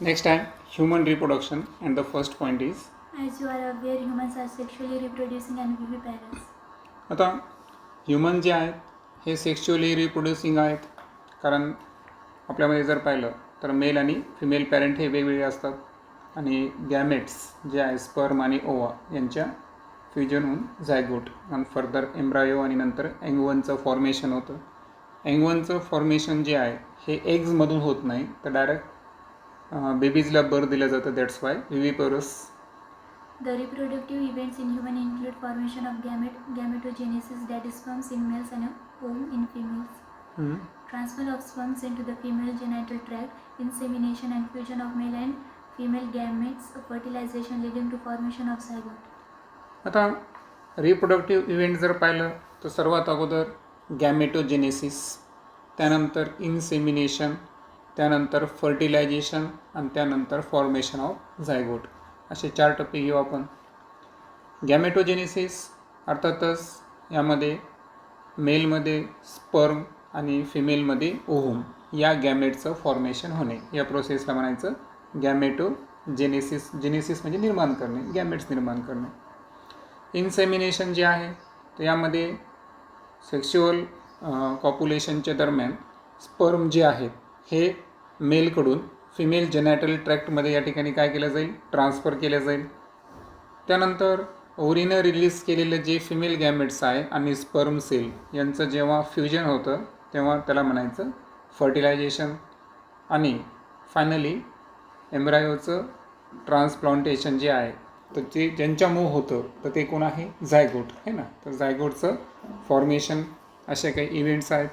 Next time, human reproduction, and the first point is. As you are aware, humans are sexually reproducing and viviparous. आता human जे आहेत हे sexually reproducing आहेत, कारण आपल्यामध्ये जर पाहिलं तर मेल आणि फिमेल पॅरेंट हे वेगवेगळे असतात आणि गॅमेट्स जे आहे स्पर्म आणि ओवा यांच्या फ्युजन होऊन झायगोट आणि फर्दर एम्ब्रायो आणि नंतर एंगवनचं फॉर्मेशन होतं. एंगवनचं फॉर्मेशन जे आहे हे एग्जमधून होत नाही, तर डायरेक्ट बेबीजला बर्थ दिलं जातं. That's why viviparous. The reproductive events in human include formation of gametogenesis, that is sperms in males and ovum in females. Transfer of sperms into the female genital tract, insemination and fusion of male and female gametes, fertilization leading to formation of zygote. आता reproductive event जर पाहिलं तर सर्वात अगोदर गॅमेटोजेनेसिस, त्यानंतर insemination, त्यानंतर fertilisation आणि त्यानंतर फॉर्मेशन ऑफ झायगोट, असे 4 टप्पे घेऊ आपण. गॅमेटोजेनेसिस अर्थातच यामध्ये मेलमध्ये स्पर्म आणि फिमेलमध्ये ओव्हम या गॅमेटचं फॉर्मेशन होणे, या प्रोसेसला म्हणायचं गॅमेटोजेनेसिस. जेनेसिस म्हणजे निर्माण करणे, गॅमेट्स निर्माण करणे. इन्सेमिनेशन जे आहे तर यामध्ये सेक्शुअल कॉप्युलेशनच्या दरम्यान स्पर्म जे आहेत हे मेलकडून फिमेल जेनॅटल ट्रॅक्टमध्ये या ठिकाणी काय केलं जाईल, ट्रान्सफर केलं जाईल. त्यानंतर ओव्हरीनं रिलीज केलेलं जे फिमेल गॅमेट्स आहे आणि स्पर्म सेल यांचं जेव्हा फ्युजन होतं तेव्हा त्याला म्हणायचं फर्टिलायझेशन. आणि फायनली एम्ब्रायोचं ट्रान्सप्लांटेशन जे आहे तर ते ज्यांच्यामुळं होतं तर ते कोण आहे, झायगोट आहे ना. तर झायगोटचं फॉर्मेशन असे काही इव्हेंट्स आहेत.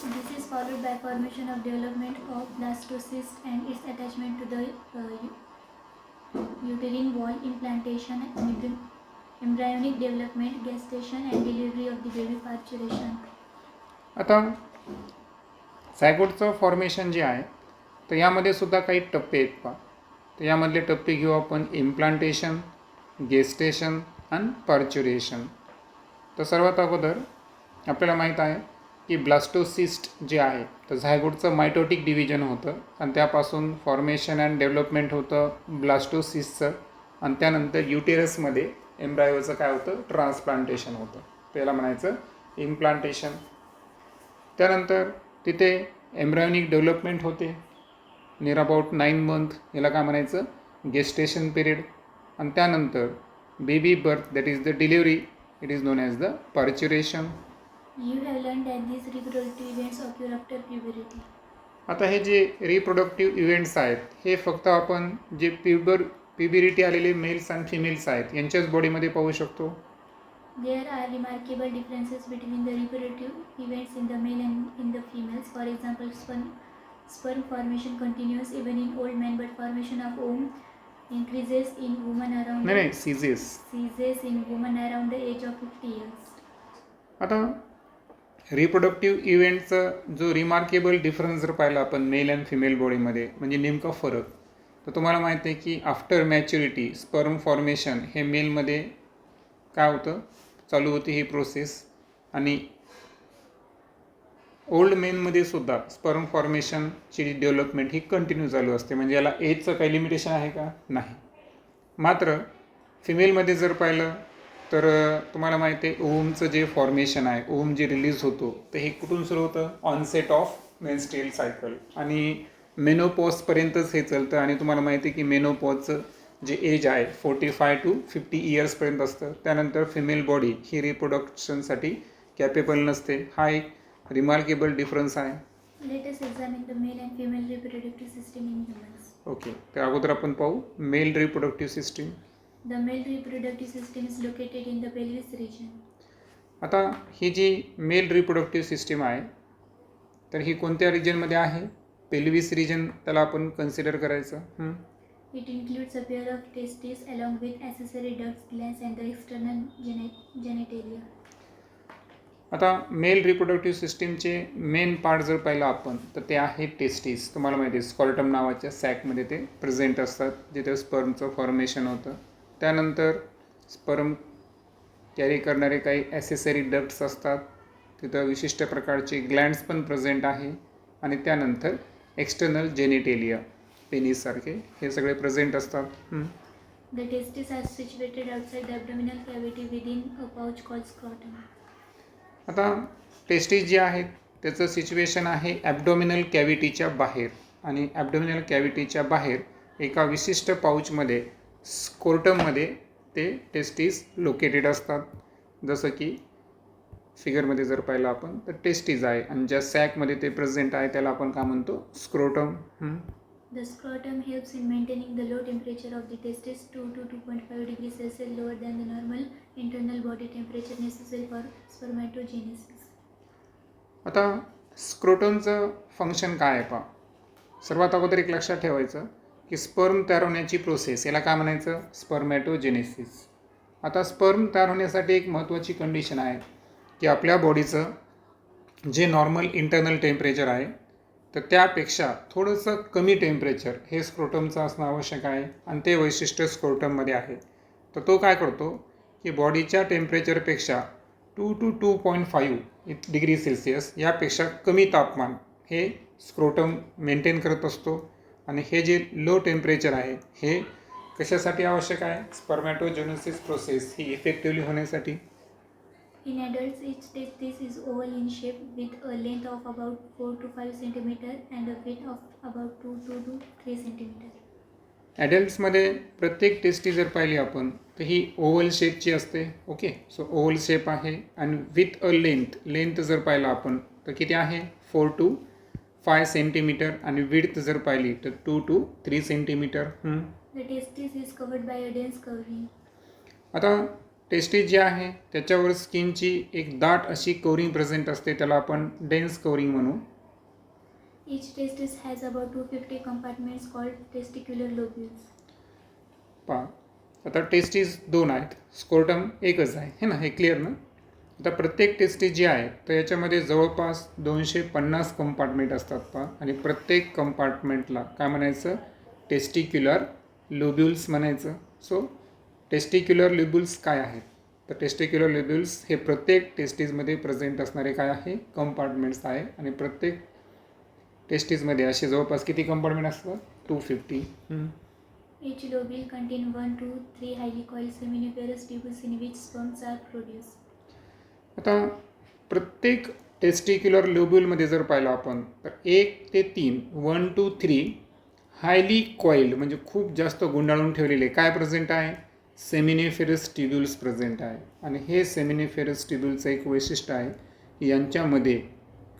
This is followed by formation of development of blastocyst and its attachment to the uterine wall, implantation, embryonic development, gestation and delivery of the baby, parturition. आता झायगोटचं फॉर्मेशन जे आहे तर यामध्ये सुद्धा काही टप्पे आहेत पहा. तर यामधले टप्पे घेऊ आपण इम्प्लांटेशन, गेस्टेशन आणि पार्च्युरेशन. तर सर्वात अगोदर आपल्याला माहीत आहे की ब्लास्टोसिस्ट जे आहे तर झायगोटचं मायटोटिक डिव्हिजन होतं आणि त्यापासून फॉर्मेशन अँड डेव्हलपमेंट होतं ब्लास्टोसिस्टचं आणि त्यानंतर युटेरसमध्ये एम्ब्रायोचं काय होतं, ट्रान्सप्लांटेशन होतं. त्याला म्हणायचं इम्प्लांटेशन. त्यानंतर तिथे एम्ब्रायोनिक डेव्हलपमेंट होते नियर अबाउट 9 मंथ, याला काय म्हणायचं, गेस्टेशन पिरियड. आणि त्यानंतर baby birth, that is the delivery, it is known as the parturition. You have learned that these reproductive events occur after puberty. आता हे जे रिप्रोडक्टिव्ह इव्हेंट्स आहेत हे फक्त आपण जे प्युबरिटी आलेले मेल्स आणि फिमेल्स आहेत यांच्याच बॉडीमध्ये पाहू शकतो. There are remarkable differences between the reproductive events in the male and in the females. For example, sperm formation continues even in old men, but formation of ovum increases in women around ceases in women around the age of 50 years. आता reproductive इव्हेंटचा जो remarkable difference जर पाहिला आपण mail and female बॉडीमध्ये, म्हणजे नेमका फरक, तर तुम्हाला माहिती आहे की आफ्टर मॅच्युरिटी स्पर्म फॉर्मेशन हे मेलमध्ये काय होतं, चालू होती ही प्रोसेस. आणि ओल्ड मेनमध्ये सुद्धा स्पर्म फॉर्मेशनची डेव्हलपमेंट ही कंटिन्यू चालू असते. म्हणजे याला एजचं काही लिमिटेशन आहे का, नाही. मात्र फिमेलमध्ये जर पाहिलं तर तुम्हाला माहिती आहे ओव्हमचं जे फॉर्मेशन आहे, ओव्हम जे रिलीज होतो तर हे कुठून सुरू होतं, ऑनसेट ऑफ मेन्स्ट्रुअल सायकल आणि मेनोपॉजपर्यंतच हे चालतं. आणि तुम्हाला माहिती आहे की मेनोपॉजचं जे एज आहे 45 to 50 इयर्सपर्यंत असतं. त्यानंतर फिमेल बॉडी ही रिप्रोडक्शनसाठी कॅपेबल नसते. हा एक रिमार्केबल डिफरन्स आहे. Let us examine the male and female reproductive system in humans. Okay, तर अगोदर आपण पाहू male reproductive system. The male reproductive system is located in the pelvis region. आता ही जी मेल रिप्रोडक्टिव्ह सिस्टीम आहे तर ही कोणत्या रिजनमध्ये आहे, पेल्विस रिजन त्याला आपण कन्सिडर करायचं. It includes a pair of testes along with accessory ducts, glands and the external genitalia. आता मेल रिप्रोडक्टिव्ह सिस्टीमचे मेन पार्ट जर पाहिलं आपण तर ते आहे टेस्टिस. तुम्हाला माहिती आहे स्कॉर्टम नावाच्या सॅकमध्ये ते प्रेझेंट असतात जिथे स्पर्मचं फॉर्मेशन होतं. त्यानंतर स्पर्म कॅरी करणारे काही ॲसेसरी डक्ट्स असतात, तिथं विशिष्ट प्रकारचे ग्लँड्स पण प्रेझेंट आहे. आणि त्यानंतर एक्सटर्नल जेनिटेलिया पेनिससारखे हे सगळे प्रेझेंट असतात. The testes are situated outside the abdominal cavity within a pouch called scrotum. आता टेस्टिस जे आहेत त्याचं सिच्युएशन आहे ॲब्डोमिनल कॅव्हिटीच्या बाहेर, आणि ॲब्डोमिनल कॅव्हिटीच्या बाहेर एका विशिष्ट पाऊचमध्ये स्कोर्टममध्ये ते टेस्टिस लोकेटेड असतात. जसं की फिगरमध्ये जर पाहिलं आपण तर टेस्टिस आहे, आणि ज्या सॅकमध्ये ते प्रेझेंट आहे त्याला आपण काय म्हणतो, scrotum. The scrotum helps in maintaining the low temperature of the testes 2 to 2.5 degrees Celsius lower than the normal internal body temperature necessary for spermatogenesis. आता स्क्रोटमचं फंक्शन काय आहे पहा. सर्वात अगोदर एक लक्षात ठेवायचं की स्पर्म तयार होण्याची प्रोसेस याला काय म्हणायचं, स्पर्मॅटोजेनेसिस. आता स्पर्म तयार होण्यासाठी एक महत्त्वाची कंडिशन आहे की आपल्या बॉडीचं जे नॉर्मल इंटरनल टेम्परेचर आहे तर त्यापेक्षा थोडंसं कमी टेम्परेचर हे स्क्रोटमचं असणं आवश्यक आहे, आणि ते वैशिष्ट्य स्क्रोटममध्ये आहे. तर तो काय करतो की बॉडीच्या टेम्परेचरपेक्षा 2 to 2.5 डिग्री सेल्सिअस यापेक्षा कमी तापमान हे स्क्रोटम मेंटेन करत असतो. आणि हे जे लो टेम्परेचर आहे हे कशासाठी आवश्यक आहे, स्पर्मॅटोजेनेसिस प्रोसेस ही इफेक्टिव्हली होण्यासाठी. In adults, each testis is oval in shape with a length of about 4 to 5 cm and a width of about 2 to 3 cm. ॲडल्ट्समध्ये प्रत्येक टेस्टी जर पाहिली आपण तर ही ओव्हल शेपची असते. ओके, सो ओव्हल शेप आहे, आणि विथ अ लेंथ जर पाहिलं आपण तर किती आहे, 4 to 5 सेंटीमीटर, आणि विड्थ जर पाहिली तर 2 to 3 centimetre. The testis is covered by a dense covering. आता टेस्टिस जे आहे त्याच्यावर स्किनची एक दाट अशी कवरिंग प्रेझेंट असते, त्याला आपण डेन्स कवरिंग म्हणू. Each testis has about 250 compartments called testicular lobules. पहा, आता टेस्टिस 2 आहेत, स्कोर्टम एकच आहे, हे ना, हे क्लिअर ना. आता प्रत्येक टेस्टिस जी आहे तर याच्यामध्ये जवळपास 250 कंपार्टमेंट असतात पहा, आणि प्रत्येक कंपार्टमेंटला काय म्हणायचं, टेस्टिक्युलर लोब्युल्स म्हणायचं. सो टेस्टिक्युलर लोब्युल्स काय आहेत, तर टेस्टिक्युलर लोब्युल्स हे प्रत्येक टेस्टिसमध्ये प्रेझेंट असणारे काय आहे, कंपार्टमेंट्स आहे, आणि प्रत्येक टेस्टिसमध्ये असे जवळपास किती कंपार्टमेंट असतात, 250. Each lobule contains 1 to 3 highly coiled seminiferous tubules in which sperms are produced. आता प्रत्येक टेस्टिक्युलर लोब्युलमध्ये जर पाहिलं आपण तर 1 ते 3 1 to 3 हायली कॉइल्ड म्हणजे खूप जास्त गुंडाळून ठेवलेले काय प्रेझेंट आहे, सेमिनिफेरस ट्युब्युल्स प्रेझेंट आहे. आणि हे सेमिनिफेरस ट्युब्युलचं एक वैशिष्ट्य आहे की यांच्यामध्ये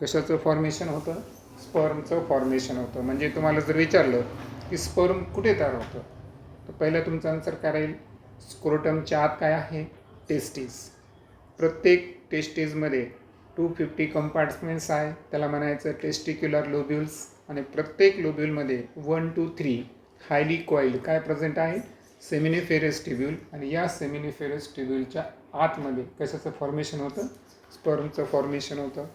कशाचं फॉर्मेशन होतं, स्पर्मचं फॉर्मेशन होतं. म्हणजे तुम्हाला जर विचारलं की स्पर्म कुठे तयार होतं तर पहिलं तुमचं आन्सर काय राहील, स्क्रोटमच्या आत काय आहे, टेस्टिस. प्रत्येक टेस्टिसमध्ये 250 कंपार्टमेंट्स आहे, त्याला म्हणायचं टेस्टिक्युलर लोब्युल्स. आणि प्रत्येक लोब्युलमध्ये 1 to 3 हायली कॉइल्ड काय प्रेझेंट आहे, सेमिनिफेरस ट्युब्यूल. आणि या सेमिनिफेरस ट्युब्यूलच्या आतमध्ये कशाचं फॉर्मेशन होतं, स्पर्मचं फॉर्मेशन होतं.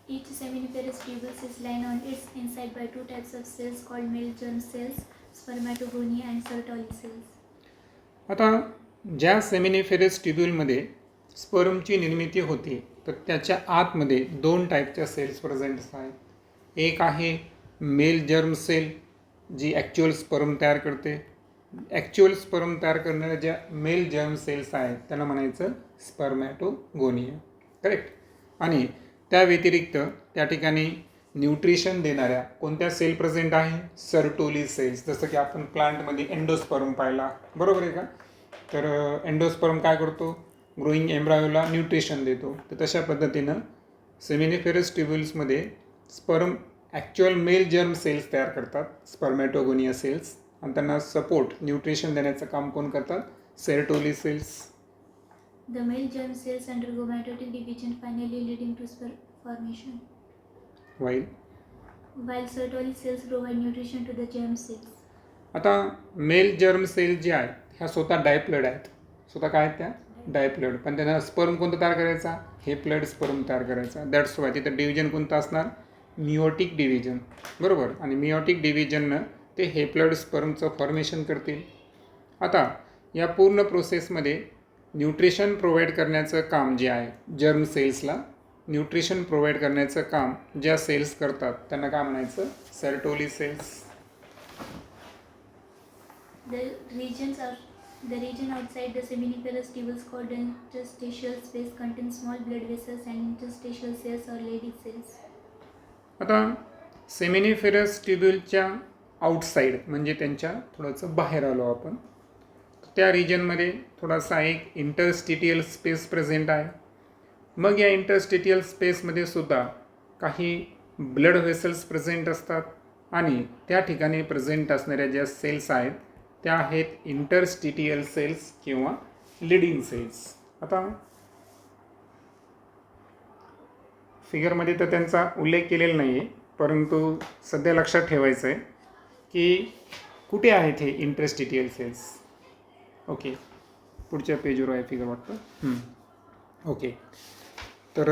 Each seminiferous tubule is lined on its inside by 2 types of cells called male germ cells, spermatogonia and Sertoli cells. आता ज्या सेमिनिफेरस ट्युब्यूलमध्ये स्पर्मची निर्मिती होते तर त्याच्या आतमध्ये 2 टाईपच्या सेल्स प्रेझेंट आहेत. एक आहे मेल जर्म सेल जी ॲक्च्युअल स्पर्म तयार करते. ॲक्च्युअल स्पर्म तयार करणाऱ्या ज्या मेल जर्म सेल्स आहेत त्यांना म्हणायचं स्पर्मॅटोगोनिया, करेक्ट. आणि त्या व्यतिरिक्त त्या ठिकाणी न्यूट्रिशन देणाऱ्या कोणत्या सेल प्रेझेंट आहे, सर्टोली सेल्स. जसं की आपण प्लांटमध्ये एंडोस्पर्म पाहिला, बरोबर आहे का. तर एंडोस्पर्म काय करतो, ग्रोईंग एम्ब्रायोला न्यूट्रिशन देतो. तर तशा पद्धतीनं सेमिनिफेरस ट्युब्युल्समध्ये sperm actual male germ cells तयार करतात, स्पर्मॅटोगोनिया सेल्स. आणि त्यांना सपोर्ट न्यूट्रिशन देण्याचं काम कोण करतात, Sertoli cells. The male germ cells undergo mitotic division finally leading to sperm formation, while Sertoli cells provide nutrition to the germ cells. आता male germ sale जे आहेत ह्या स्वतः डायप्लड आहेत, स्वतः काय आहेत त्या डायप्लड. पण त्यांना स्पर्म कोणतं तयार करायचा, हे प्लड स्पर्म तयार करायचा. दॅट्स वाय तिथं डिव्हिजन कोणतं असणार, मिओटिक डिव्हिजन, बरोबर. आणि मिओटिक डिव्हिजननं ते हेप्लड स्पर्मचं फॉर्मेशन करतील. आता या पूर्ण प्रोसेसमध्ये न्यूट्रिशन प्रोव्हाइड करण्याचं काम जे आहे, जर्म सेल्सला न्यूट्रिशन प्रोव्हाइड करण्याचं काम ज्या सेल्स करतात त्यांना काय म्हणायचं, Sertoli cells. The region outside the seminiferous tubules called the interstitial space contains small blood vessels and interstitial cells or Leydig cells. आता सेमिनिफेरस ट्युब्युलच्या आउटसाईड म्हणजे त्यांच्या थोडंसं बाहेर आलो आपण, त्या रिजनमध्ये थोडासा एक इंटरस्टिटियल स्पेस प्रेझेंट आहे. मग या इंटरस्टिटियल स्पेसमध्ये सुद्धा काही ब्लड व्हेसल्स प्रेझेंट असतात आणि त्या ठिकाणी प्रेझेंट असणाऱ्या ज्या सेल्स आहेत त्या आहेत इंटरस्टिटियल सेल्स किंवा लीडिंग सेल्स. आता फिगरमध्ये तर त्यांचा उल्लेख केलेला नाही आहे, परंतु सध्या लक्षात ठेवायचं आहे की कुठे आहेत हे इंटरस्टिटियल सेल्स. ओके, पुढच्या पेजवर आहे फिगर वाटतं. ओके, तर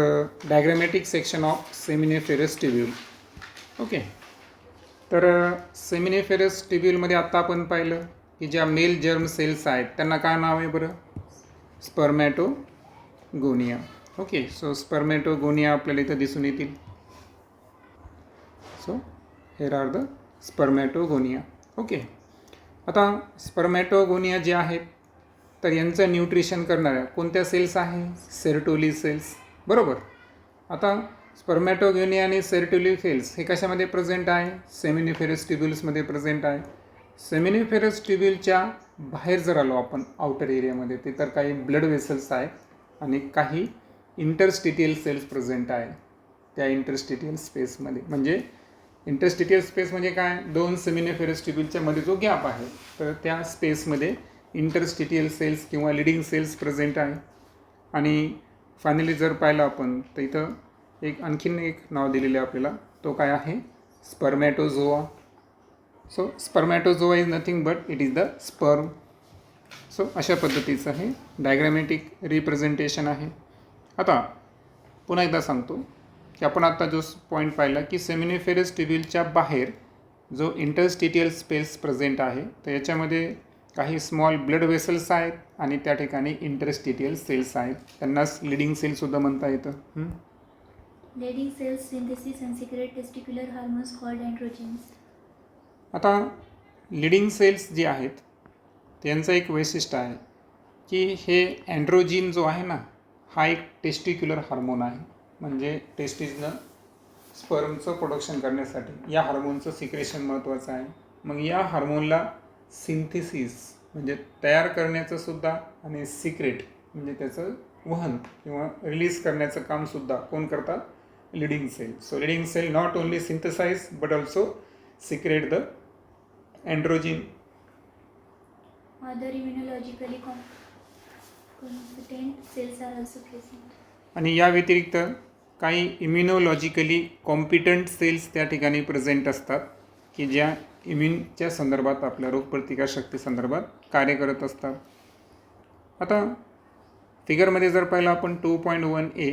diagrammatic section of seminiferous tubule. Okay, तर सेमिनिफेरस ट्युब्यूलमध्ये आत्ता आपण पाहिलं की ज्या मेल जर्म सेल्स आहेत त्यांना काय नाव आहे बरं? स्पर्मॅटोगोनिया. ओके, सो स्पर्मॅटोगोनिया आपल्याला इथं दिसून येतील. So here are the spermatogonia. Okay, आता स्पर्मॅटोगोनिया जे आहेत तर यांचं न्यूट्रिशन करणाऱ्या कोणत्या सेल्स आहे? सेरोटोली सेल्स, बरोबर. आता स्पर्मॅटोगोनिया आणि सेरोटोली सेल्स हे कशामध्ये प्रेझेंट आहे? सेमिनिफेरस ट्युब्युल्समध्ये प्रेझेंट आहे. सेमिनिफेरस ट्युब्युलच्या बाहेर जर आलो आपण आउटर एरियामध्ये, ते तर काही ब्लड वेसल्स आहेत आणि काही इंटरस्टिटियल सेल्स प्रेझेंट आहे त्या इंटरस्टिटियल स्पेसमध्ये. म्हणजे इंटरस्टिटियल स्पेस म्हणजे काय? दोन सेमिनिफेरस ट्युब्युलच्या मध्ये जो गॅप आहे तर त्या स्पेसमध्ये इंटरस्टिटियल सेल्स किंवा लिडिंग सेल्स प्रेझेंट आहे. आणि फायनली जर पाहिलं आपण तर इथं आणखीन एक नाव दिलेलं आहे आपल्याला, तो काय आहे? Spermatozoa. So spermatozoa is nothing but it is the sperm. So अशा पद्धतीचं हे डायग्रॅमॅटिक रिप्रेझेंटेशन आहे. आता पुन्हा एकदा सांगतो की आपण आता जो पॉईंट पाहिला की सेमिनिफेरस ट्युब्युलच्या बाहेर जो इंटरस्टिटियल स्पेस प्रेझेंट आहे तर याच्यामध्ये काही स्मॉल ब्लड वेसल्स आहेत आणि त्या ठिकाणी इंटरस्टिटियल सेल्स आहेत. त्यांनाच लिडिंग सेल्ससुद्धा म्हणता येतं. Leydig cells synthesis and secrete testicular hormones called androgens. आता लिडिंग सेल्स जे आहेत त्यांचं एक वैशिष्ट्य आहे की हे अँड्रोजीन जो आहे ना हा एक टेस्टिक्युलर हार्मोन आहे. म्हणजे टेस्टिसनं स्पर्मचं प्रोडक्शन करण्यासाठी या हार्मोनचं सिक्रेशन महत्त्वाचं आहे. मग या हार्मोनला सिंथेसिस म्हणजे तयार करण्याचं सुद्धा आणि सिक्रेट म्हणजे त्याचं वहन किंवा रिलीज करण्याचं कामसुद्धा कोण करतात? Leydig cell. So Leydig cell not only synthesize but also secrete the androgen. Other immunologically competent cells are also present. आणि या व्यतिरिक्त काही इम्युनोलॉजिकली कॉम्पिटंट सेल्स त्या ठिकाणी प्रेझेंट असतात की ज्या इम्युनच्या संदर्भात आपल्या रोगप्रतिकारशक्ती संदर्भात कार्य करत असतात. आता फिगरमध्ये जर पाहिलं आपण 2.1a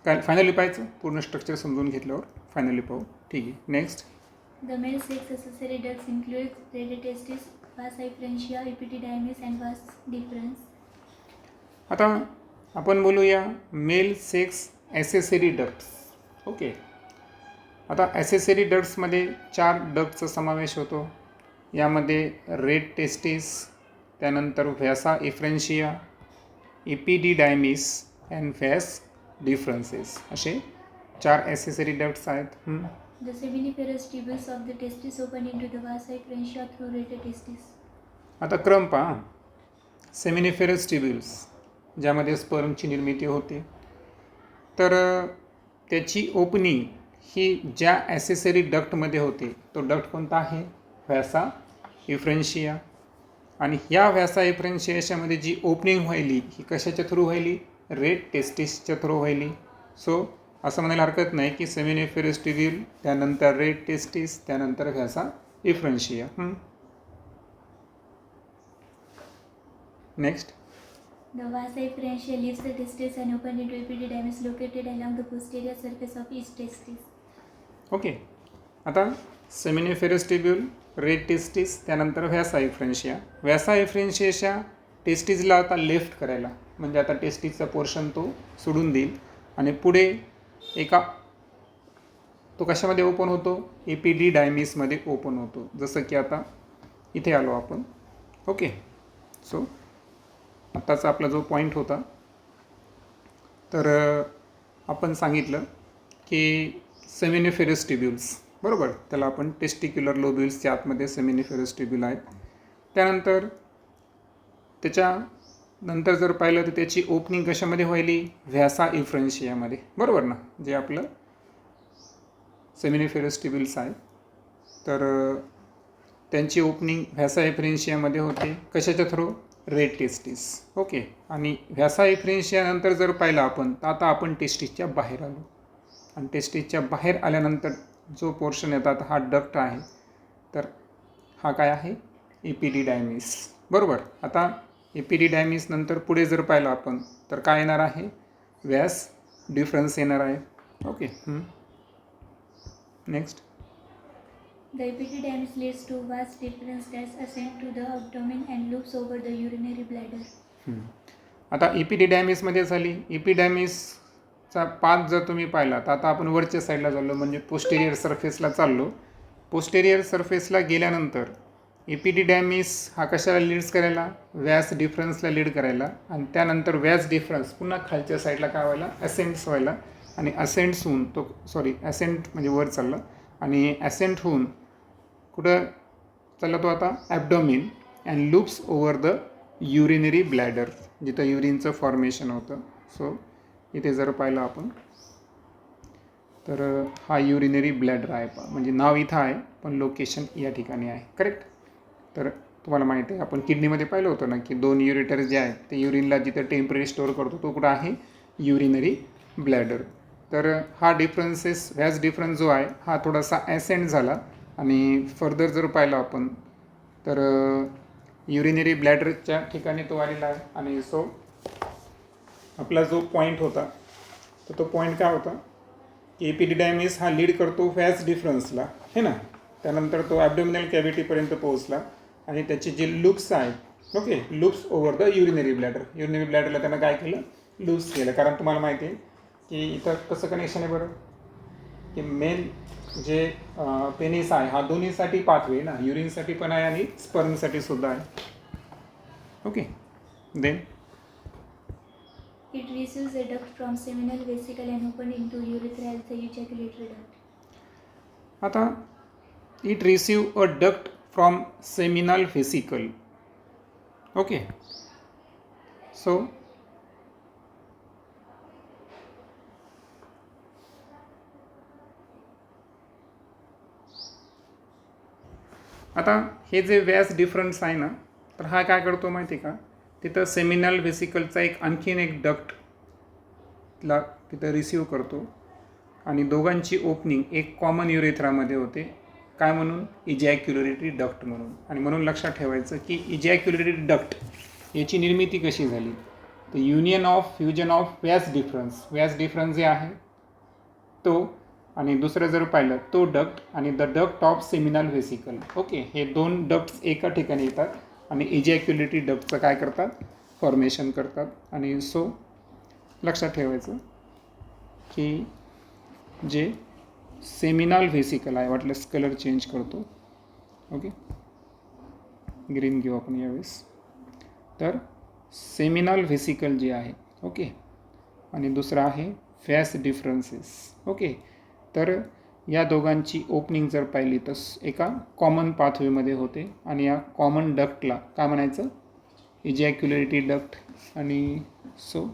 काय फायनली पाहायचं, पूर्ण स्ट्रक्चर समजून घेतल्यावर फायनली पाहू. ठीक आहे, next. The male sex accessory ducts include radiotestis, vas efferentia, epididymis and vas deferens. आता आपण बोलूया male sex accessory ducts. Okay, आता ॲसेसरी डक्ट्समध्ये 4 डक्टचा समावेश होतो. यामध्ये रेड टेस्टिस, त्यानंतर व्हॅसा इफ्रेन्शिया, एपिडिडायमिस अँड व्हॅस डिफरन्सेस असे 4 ॲसेसरी डक्ट्स आहेत. The seminiferous tubules of the testis open into the vas efferentia through radiotestis. आता क्रम पहा. सेमिनिफेरस ट्युब्युल्स ज्यामध्ये स्पर्मची निर्मिती होते तर त्याची ओपनिंग ही ज्या ॲसेसरी डक्टमध्ये होते तो डक्ट कोणता आहे? व्हॅसा इफ्रेन्शिया. आणि ह्या व्हॅसा इफ्रेन्शियाच्यामध्ये जी ओपनिंग व्हायली ही कशाच्या थ्रू व्हायली? रेड टेस्टिसच्या थ्रू व्हायली. सो असं म्हणायला हरकत नाही की सेमिनिफेरस ट्युब्यूल, त्यानंतर रेड टेस्टिस, त्यानंतर व्हॅसा इफ्रेन्शिया. Next. The vas efferentia leaves the testis and open into epididymis located along the posterior surface of each testis. Okay, आता सेमिनिफेरस ट्युब्यूल, रेड टेस्टिस, त्यानंतर व्हॅसा इफ्रेन्शिया. व्हॅसा इफ्रेन्शियाच्या टेस्टिसला आता लेफ्ट करायला म्हणजे आता टेस्टिसचा पोर्शन तो सोडून देईल आणि पुढे तो कशामध्ये ओपन होतो? एपिडिडायमिसमध्ये ओपन होतो. जसं की आता इथे आलो आपण ओके. सो आत्ताचा आपला जो पॉईंट होता, तर आपण सांगितलं की सेमिनिफेरस ट्युब्युल्स, बरोबर, त्याला आपण टेस्टिक्युलर लोब्युल्सच्या आतमध्ये सेमिनिफेरस ट्युब्युल आहेत. त्यानंतर त्याच्यानंतर जर पाहिलं तर त्याची ओपनिंग कशामध्ये व्हायली, व्हॅसा इफ्रेन्शियामध्ये, बरोबर ना, जे आपलं सेमिनिफेरस ट्युब्युल्स आहे. तर त्यांची ओपनिंग व्हॅसा इफ्रेन्शियामध्ये होते. कशाच्या थ्रू, रेड टेस्टिस. ओके. आणि व्हॅसा इफ्रेन्शियानंतर जर पाहिलं आपण, तर आता आपण टेस्टिसच्या बाहेर आलो. आणि टेस्टिसच्या बाहेर आल्यानंतर जो पोर्शन येतात हा डक्ट आहे. तर हा काय आहे, एपिडिडायमिस, बरोबर. आता एपिडिडायमिस नंतर पुढे जर पाहिलं आपण तर काय येणार आहे, व्यास डिफरन्स येणार आहे. Okay. Next. The epididymis leads to vas deferens that ascend to the abdomen and loops over the urinary bladder. आता एपिडिडायमिसमध्ये झाली. एपिडायमिसचा पाथ जर तुम्ही पाहिला तर आता आपण वरच्या साईडला चाललो, म्हणजे पोस्टेरियर सरफेसला चाललो. पोस्टेरियर सरफेसला गेल्यानंतर एपिडिडायमिस हा कशाला लीड्स करायला, व्यास डिफरन्सला लीड करायला. आणि त्यानंतर व्यास डिफरन्स पुन्हा खालच्या साईडला काय व्हायला, असेंट्स व्हायला. आणि असेंट्स होऊन असेंट म्हणजे वर चालला. आणि ॲसेंट होऊन कुठं चालला तो आता, abdomen and loops over the urinary bladder, जिथं युरिनचं फॉर्मेशन होतं. सो इथे जर पाहिलं आपण तर हा युरिनरी ब्लॅडर आहे, म्हणजे नाव इथं आहे पण लोकेशन या ठिकाणी आहे. करेक्ट. तर तुम्हाला माहिती आहे आपण किडनीमध्ये पाहिलं होतं ना की 2 युरेटर जे आहेत ते युरिनला जिथं टेम्पररी स्टोअर करतो तो कुठं आहे, युरिनरी ब्लॅडर. तर हा डिफरन्सेस, व्हॅस डिफरन्स जो आहे हा थोडासा ॲसेंट झाला. आणि फर्दर जर पाहिलं आपण तर युरिनरी ब्लॅडरच्या ठिकाणी तो आलेला आहे. आणि सो आपला जो पॉईंट होता तर तो पॉईंट काय होता की एपिडिडायमिस हा लीड करतो व्हॅस डिफरन्सला, हे ना. त्यानंतर तो ॲबडोमिनल कॅव्हिटीपर्यंत पोहोचला आणि त्याचे जे लूप्स आहेत, okay, loops over the urinary bladder. Urinary ब्लॅडरला त्यानं काय केलं, लूप्स केलं. कारण तुम्हाला माहिती आहे की इथं कसं कनेक्शन आहे बरं, की मेन जे पेनिस आहे हा दोन्हीसाठी पाथवे ना, युरिनसाठी पण आहे आणि स्पर्मसाठी सुद्धा आहे. Okay. Then It receives a duct from seminal vesicle and opened into urethra as the ejaculatory duct. आता it receive a duct from seminal vesicle. Okay. So आता हे जे व्यास डिफरन्स आहे ना, तर हा काय करतो माहिती आहे का, तिथं सेमिनल व्हेसिकलचा आणखीन एक डक्टला तिथं रिसीव करतो. आणि दोघांची ओपनिंग एक कॉमन युरेथ्रामध्ये होते. काय म्हणून, इजॅक्युलेटरी डक्ट म्हणून. आणि म्हणून लक्षात ठेवायचं की इजॅक्युलेटरी डक्ट याची निर्मिती कशी झाली, तर union of fusion of Vyas difference जे आहे तो, आणि दुसरं जर पाहिलं तो डक्ट आणि the duct of seminal vesicle. Okay. हे 2 डक्ट्स एका ठिकाणी येतात आणि इजॅक्युलेटरी डक्टचं काय करतात, फॉर्मेशन करतात. आणि सो लक्षात ठेवायचं की जे सेमिनल व्हेसिकल आहे, वाटल्यास कलर चेंज करतो. ओके, ग्रीन घेऊ आपण यावेळेस. तर सेमिनल व्हेसिकल जे आहे, ओके, आणि दुसरा आहे व्यास डिफरन्सेस. ओके. तर या दोघांची ओपनिंग जर पाहिली तर एका कॉमन पाथवेमध्ये होते. आणि या कॉमन डक्टला काय म्हणायचं, इजॅक्युलेटरी डक्ट. आणि सो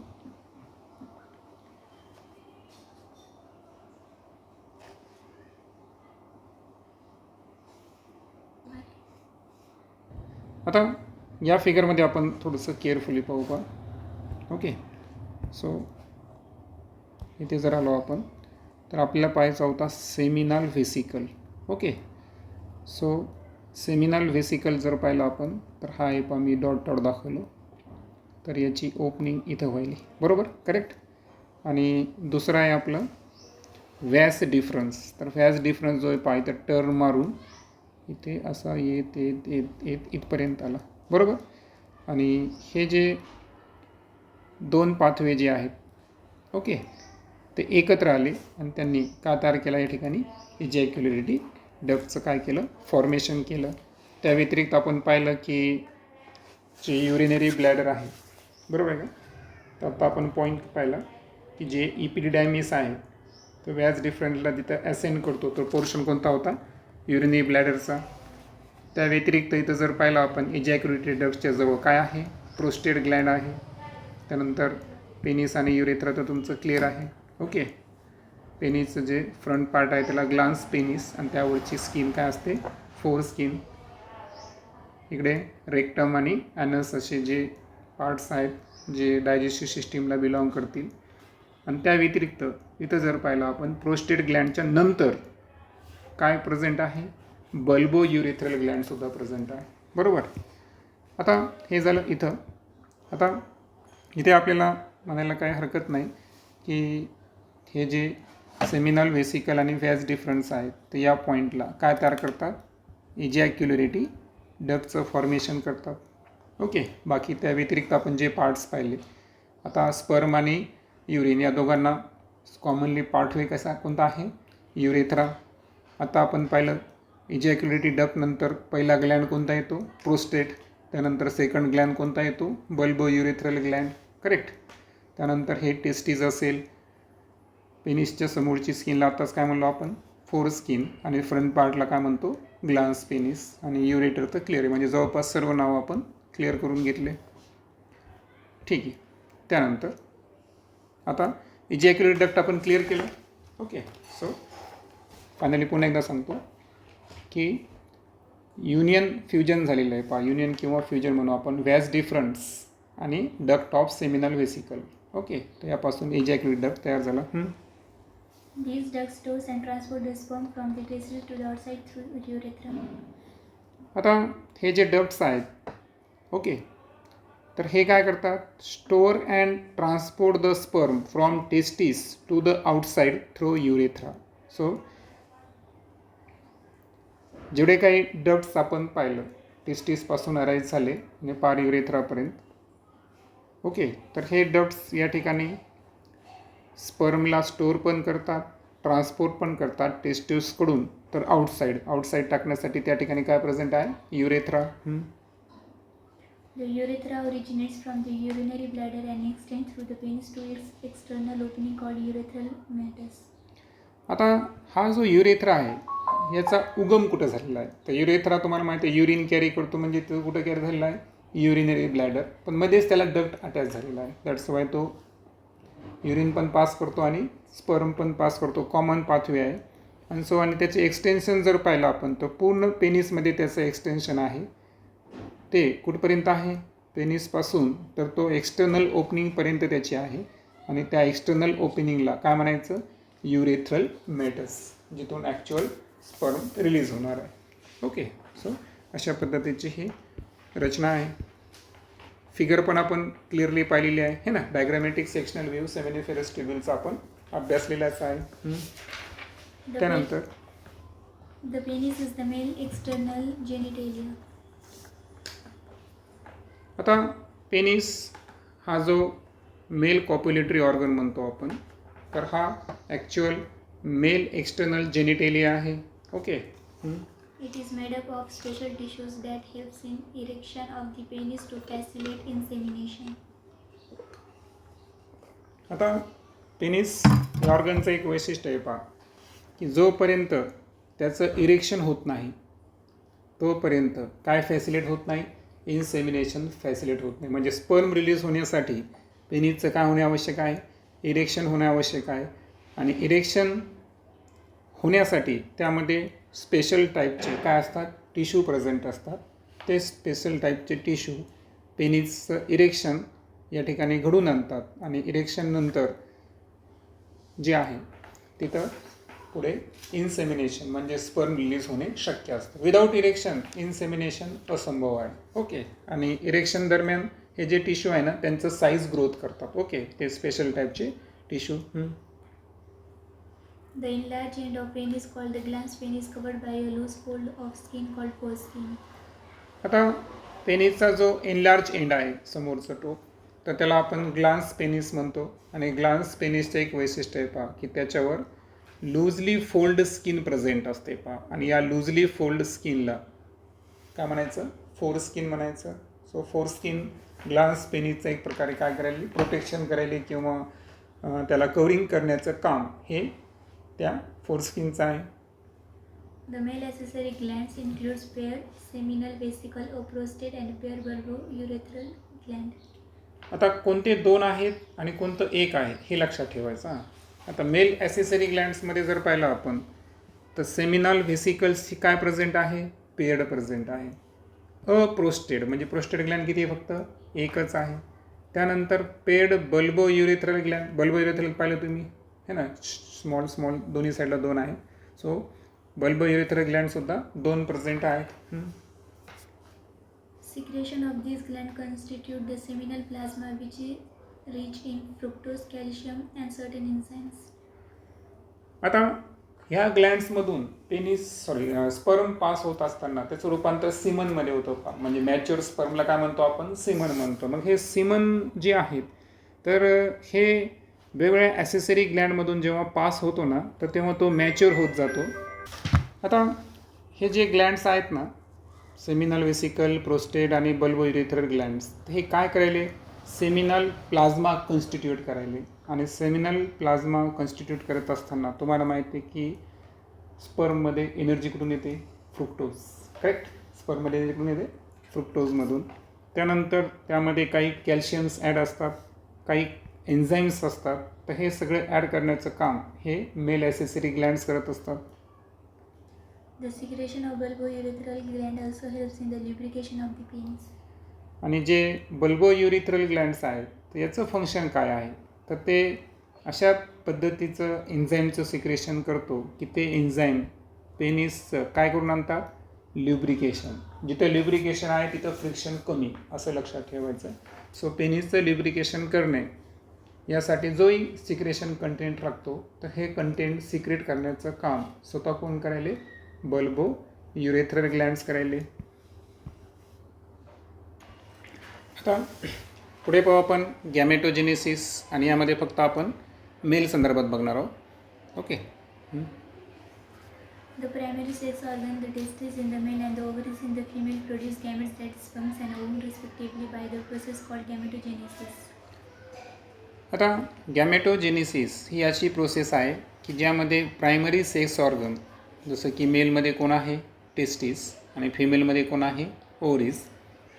आता या फिगरमध्ये आपण थोडंसं केअरफुली पाहू का. ओके. सो इथे जर आलो आपण तर आपल्याला पाहायचा होता seminal vesicle. Okay. So seminal व्हेसिकल जर पाहिलं आपण तर हा आहे पहा, मी डॉट दाखवलं. तर याची ओपनिंग इथं व्हायली, बरोबर, करेक्ट. आणि दुसरं आहे आपलं व्यास डिफरन्स. तर व्यास डिफरन्स जो आहे पाहिजे तर टर्न मारून इथे असा येत येत येत येत इथपर्यंत आला, बरोबर. आणि हे जे 2 पाथवे जे आहेत, ओके, ते एकत्र आले आणि त्यांनी का तयार केला या ठिकाणी, इजॅक्युलेटरी डक्टचं काय केलं, फॉर्मेशन केलं. त्या व्यतिरिक्त आपण पाहिलं की जे युरिनरी ब्लॅडर आहे, बरोबर आहे का? तर आता आपण पॉईंट पाहिला की जे इपिडिडायमिस आहे तो व्याज डिफरंटला तिथं असेंड करतो. तो पोर्शन कोणता होता? युरिनरी ब्लॅडरचा. त्या व्यतिरिक्त इथं जर पाहिलं आपण इजॅक्युलेटरी डक्टच्या जवळ काय आहे? प्रोस्टेट ग्लँड आहे. त्यानंतर पेनिस आणि युरेथ्रा तर तुमचं क्लिअर आहे. ओके, पेनिसचं जे फ्रंट पार्ट आहे त्याला ग्लान्स पेनिस आणि त्यावरची स्किन काय असते? Four skin. इकडे रेक्टम आणि ॲनस असे जे पार्ट्स आहेत जे डायजेस्टिव्ह सिस्टीमला बिलॉंग करतील. आणि त्या व्यतिरिक्त इथं जर पाहिलं आपण प्रोस्टेट ग्लँडच्या नंतर काय प्रेझेंट आहे? बल्बो युरेथ्रल ग्लँडसुद्धा प्रेझेंट आहे, बरोबर. आता हे झालं इथं. आता इथे आपल्याला म्हणायला काही हरकत नाही की हे जे सेमिनल व्हेसिकल आणि व्हॅज डिफरन्स आहेत ते या पॉईंटला काय तयार करतात? इजॅक्युलरेटी डक्टचं फॉर्मेशन करतात. ओके, बाकी त्या व्यतिरिक्त आपण जे पार्ट्स पाहिले, आता स्पर्म आणि युरिन या दोघांना कॉमनली पार्टवे कसा कोणता आहे? युरेथ्रा. आता आपण पाहिलं इजॅक्युलेटरी डक्ट नंतर पहिला ग्लँड कोणता येतो? प्रोस्टेट. त्यानंतर सेकंड ग्लँड कोणता येतो? Bulbo urethral Gland, correct. त्यानंतर हे टेस्टीज असेल. पेनिसच्या समोरची स्किनला आताच काय म्हणलो आपण? Foreskin. आणि फ्रंट पार्टला काय म्हणतो? Glans penis. आणि युरेटर तर क्लिअर आहे, म्हणजे जवळपास सर्व नावं आपण क्लिअर करून घेतले. ठीक आहे. त्यानंतर आता इजॅक्युलेटरी डक्ट आपण क्लिअर केलं. ओके, सो फायनली पुन्हा एकदा सांगतो की युनियन फ्युजन झालेलं आहे. पहा, युनियन किंवा फ्युजन म्हणू आपण व्हॅज डिफरन्स आणि duct of seminal vesicle. Okay, तर यापासून इजॅक्युलेटरी डक्ट तयार झाला. These ducts stores and transport the sperm from the testes to the outside through urethra. आता हे जे डक्ट्स आहेत, ओके, तर हे काय करतात? Store and transport the sperm from testis to the outside through urethra. So जेवढे काही डक्ट्स आपण पाहिलं टेस्टिसपासून अराईज झाले आणि पार युरेथ्रापर्यंत, ओके, तर हे डक्ट्स या ठिकाणी स्पर्मला स्टोअर पण करतात, ट्रान्सपोर्ट पण करतात टेस्टिसकडून तर आउटसाईड टाकण्यासाठी त्या ठिकाणी काय प्रेझेंट आहे? Urethra. The urethra originates from the urinary bladder and extends through the penis to its external opening called urethral meatus. आता हा जो युरेथ्रा आहे याचा उगम कुठं झालेला आहे? तर युरेथ्रा तुम्हाला माहिती आहे युरिन कॅरी करतो, म्हणजे तो कुठं कॅरी झालेला आहे? Urinary bladder. पण मध्येच त्याला डक्ट अटॅच झालेला आहे. दॅट्स वाय तो युरिन पण पास करतो आणि स्पर्म पण पास करतो. कॉमन पाथवे आहे. आणि सो आणि त्याचे एक्सटेन्शन जर पाहिलं आपण तर पूर्ण पेनिसमध्ये त्याचं एक्सटेन्शन आहे. ते कुठपर्यंत आहे? पेनिसपासून तर तो एक्सटर्नल ओपनिंगपर्यंत त्याची आहे. आणि त्या एक्सटर्नल ओपनिंगला काय म्हणायचं? युरेथ्रल मेटस, जिथून ॲक्च्युअल स्पर्म रिलीज होणार आहे. ओके, सो अशा पद्धतीची ही रचना आहे. फिगर पण आपण क्लिअरली पाहिलेली आहे हे ना. डायग्रामॅटिक सेक्शनल व्ह्यू सेमिनिफेरस ट्युब्युलचा आपण अभ्यासलेलाच आहे. त्यानंतर The penis is the male external genitalia. आता पेनिस हा जो मेल कॉप्युलेटरी ऑर्गन म्हणतो आपण, तर हा ॲक्च्युअल मेल एक्सटर्नल जेनिटेलिया आहे. Okay, It is made up of special tissues that helps in erection of the penis to facilitate insemination. आता penis या ऑर्गनचं एक वैशिष्ट्य आहे पहा, की जोपर्यंत त्याचं इरेक्शन होत नाही तोपर्यंत काय फॅसिलेट होत नाही? इन्सेमिनेशन फॅसिलेट होत नाही. म्हणजे स्पर्म रिलीज होण्यासाठी पेनिसचं काय होणे आवश्यक आहे? इरेक्शन होणे आवश्यक आहे. आणि इरेक्शन होण्यासाठी त्यामध्ये स्पेशल टाईपचे काय असतात? टिश्यू प्रेझेंट असतात. ते स्पेशल टाईपचे टिश्यू पेनिसचं इरेक्शन या ठिकाणी घडून आणतात. आणि इरेक्शन नंतर जे आहे तिथं पुढे इन्सेमिनेशन म्हणजे स्पर्म रिलीज होणे शक्य असतं. विदाऊट इरेक्शन इन्सेमिनेशन असंभव आहे. ओके, आणि इरेक्शन दरम्यान हे जे टिश्यू आहे ना त्यांचं साईज ग्रोथ करतात. ओके, ते स्पेशल टाईपचे tissue. The enlarged end of penis called the glans penis covered by a loose fold of skin called foreskin. आता पेनिसचा जो एनलार्ज एंड आहे समोरचा टोक, तर त्याला आपण ग्लान्स पेनिस म्हणतो. आणि ग्लान्स पेनिसचं एक वैशिष्ट्य आहे पहा, की त्याच्यावर लूजली फोल्ड स्किन प्रेझेंट असते पहा. आणि या लूजली फोल्ड स्किनला काय म्हणायचं? फोर स्किन म्हणायचं. सो फोरस्किन ग्लास पेनिसचं एक प्रकारे काय करायला, प्रोटेक्शन करायला किंवा त्याला कवरिंग करण्याचं काम हे त्या फोरस्किनचं आहे. The male accessory glands includes pair seminal vesicle or prostate and pair bulbourethral gland. आता कोणते दोन आहेत आणि कोणतं एक आहे हे लक्षात ठेवायचं हां. आता मेल ॲसेसरी ग्लँड्समध्ये जर पाहिलं आपण तर सेमिनल व्हेसिकल्सची काय प्रेझेंट आहे, पेड प्रेझेंट आहे. अप्रोस्टेड म्हणजे प्रोस्टेड ग्लँड किती आहे, फक्त एकच आहे. त्यानंतर पेड बल्बोयुरेथ्रल ग्लँड, बल्बोयुरेथ्रल पाहिलं तुम्ही है ना, स्मॉल स्मॉल दोन्ही साईडला दोन आहे. सो बल्बोयुरेथ्रल ग्लँडसुद्धा दोन प्रेझेंट आहेत. Secretion of these glands constitute the seminal plasma which is rich in fructose, calcium and certain enzymes. आता ह्या ग्लँड्समधून स्पर्म पास होत असताना त्याचं रूपांतर सिमनमध्ये होतं. म्हणजे मॅच्युअर स्पर्मला काय म्हणतो आपण, सिमन म्हणतो. मग हे सिमन जे आहेत तर हे वेगवेगळ्या ॲसेसरी ग्लँडमधून जेव्हा पास होतो ना तर तेव्हा तो मॅच्युअर होत जातो. आता हे जे ग्लँड्स आहेत ना, सेमिनल वेसिकल, प्रोस्टेट आणि बल्बोयुरेथ्रल ग्लँड्स, हे काय करायले, सेमिनल प्लाझ्मा कॉन्स्टिट्यूट करायले. आणि सेमिनल प्लाझ्मा कॉन्स्टिट्यूट करत असताना तुम्हाला माहिती आहे की स्पर्ममध्ये एनर्जी कुठून येते, फ्रुक्टोज. करेक्ट, स्पर्ममध्ये एनर्जी कुठून येते, फ्रुक्टोजमधून. त्यानंतर त्यामध्ये काही कॅल्शियम्स ॲड असतात, काही एन्झाईम्स असतात. तर हे सगळे ॲड करण्याचं काम हे मेल ॲसेसरी ग्लँड्स करत असतात. The secretion of bulbourethral gland also helps in the lubrication of the penis. आणि जे बल्बोयुरेथ्रल ग्लँड्स आहेत तर याचं फंक्शन काय आहे, तर ते अशा पद्धतीचं एन्झाईमचं सिक्रेशन करतो की ते एन्झाईम पेनिसचं काय करून आणतात, ल्युब्रिकेशन. जिथं ल्युब्रिकेशन आहे तिथं फ्रिक्शन कमी, असं लक्षात ठेवायचं. सो पेनिसचं ल्युब्रिकेशन करणे यासाठी जोही सिक्रेशन कंटेंट लागतो तर हे कंटेंट सिक्रेट करण्याचं काम स्वतः कोण करायले, बल्बोयुरेथ्रल ग्लँड्स करायले. आता पुढे पाहू आपण गॅमेटोजेनेसिस, आणि यामध्ये फक्त आपण मेल संदर्भात बघणार आहोत. Okay. The primary sex organ, the testes in the male and the ovaries in the female, produce gametes that sperms and ovum respectively by the process called gametogenesis. आता गॅमेटोजेनेसिस ही अशी प्रोसेस आहे की ज्यामध्ये प्रायमरी सेक्स ऑर्गन, जसं की मेलमध्ये कोण आहे, testis, आणि फिमेलमध्ये कोण आहे, ओव्हरीज,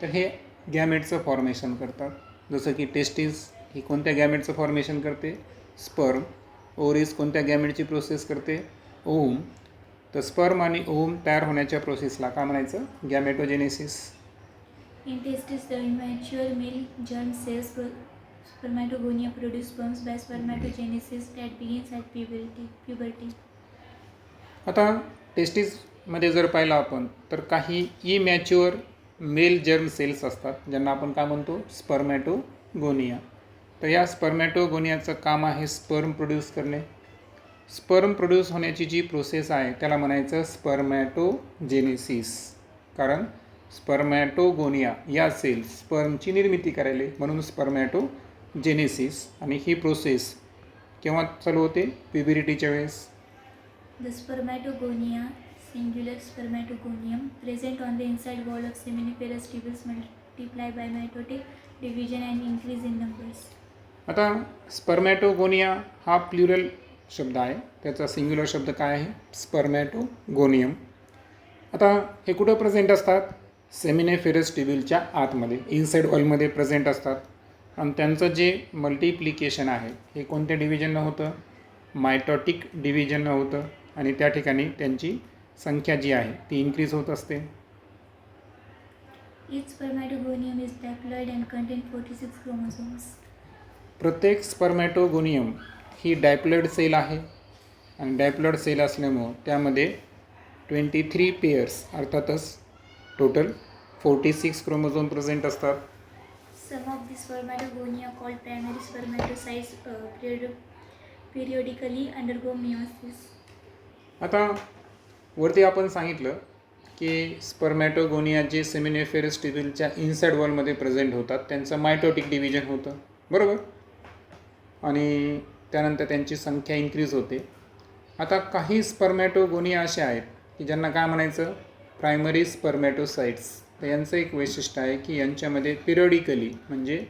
तर हे गॅमेटचं फॉर्मेशन करतात. जसं की टेस्टिस ही कोणत्या गॅमेटचं फॉर्मेशन करते, स्पर्म. ओव्हरीज कोणत्या गॅमेटची प्रोसेस करते, ओव्हम. तर स्पर्म आणि ओव्हम तयार होण्याच्या प्रोसेसला काय म्हणायचं, गॅमेटोजेनेसिस. In testes, the immature male germ cells spermatogonia produce sperms by spermatogenesis that begins at puberty. आता टेस्टिसमध्ये जर पाहिलं आपण तर काही इमॅच्युअर मेल जर्म सेल्स असतात ज्यांना आपण काय म्हणतो, स्पर्मॅटोगोनिया. तर या स्पर्मॅटोगोनियाचं काम आहे स्पर्म प्रोड्यूस करणे. स्पर्म प्रोड्यूस होण्याची जी प्रोसेस आहे त्याला म्हणायचं स्पर्मॅटोजेनेसिस. कारण स्पर्मॅटोगोनिया या सेल्स स्पर्मची निर्मिती करायला, म्हणून स्पर्मॅटोजेनेसिस. आणि ही प्रोसेस केव्हा चालू होते, प्युबरिटीच्या वेळेस. The spermatogonia, singular spermatogonium, present on the inside wall of seminiferous tubules, multiply by mitotic division and increase in numbers. आता स्पर्मॅटोगोनिया हा प्लुरल शब्द आहे, त्याचा सिंग्युलर शब्द काय आहे, स्पर्मॅटोगोनियम. आता हे कुठं प्रेझेंट असतात, सेमिनिफेरस ट्युब्युलच्या आतमध्ये, इनसाइड वॉलमध्ये प्रेझेंट असतात. आणि त्यांचं जे मल्टिप्लिकेशन आहे हे कोणत्या डिव्हिजननं होतं, मायटॉटिक डिव्हिजननं होतं. आणि त्या ठिकाणी त्यांची संख्या जी आहे ती इन्क्रीज होत असते. Each spermatogonium is diploid and contains 46 chromosomes. प्रत्येक स्पर्मॅटोगोनियम ही डायप्लॉइड सेल आहे, आणि डायप्लॉइड सेल असल्यामुळं त्यामध्ये 23 पेयर्स अर्थातच टोटल 46 क्रोमोझोम प्रेझेंट असतात. Some of the spermatogonia called primary spermatocytes periodically undergo meiosis. आता वरती आपण सांगितलं की स्पर्मॅटोगोनिया जे सेमिनिफेरस ट्युब्युलच्या इनसाइड वॉलमध्ये प्रेझेंट होतात त्यांचं मायटोटिक डिव्हिजन होतं, बरोबर. आणि त्यानंतर त्यांची संख्या इन्क्रीज होते. आता काही स्पर्मॅटोगोनिया असे आहेत की ज्यांना काय म्हणायचं, प्रायमरी स्पर्मॅटोसाइट्स. तर यांचं एक वैशिष्ट्य आहे की यांच्यामध्ये पिरियडिकली म्हणजे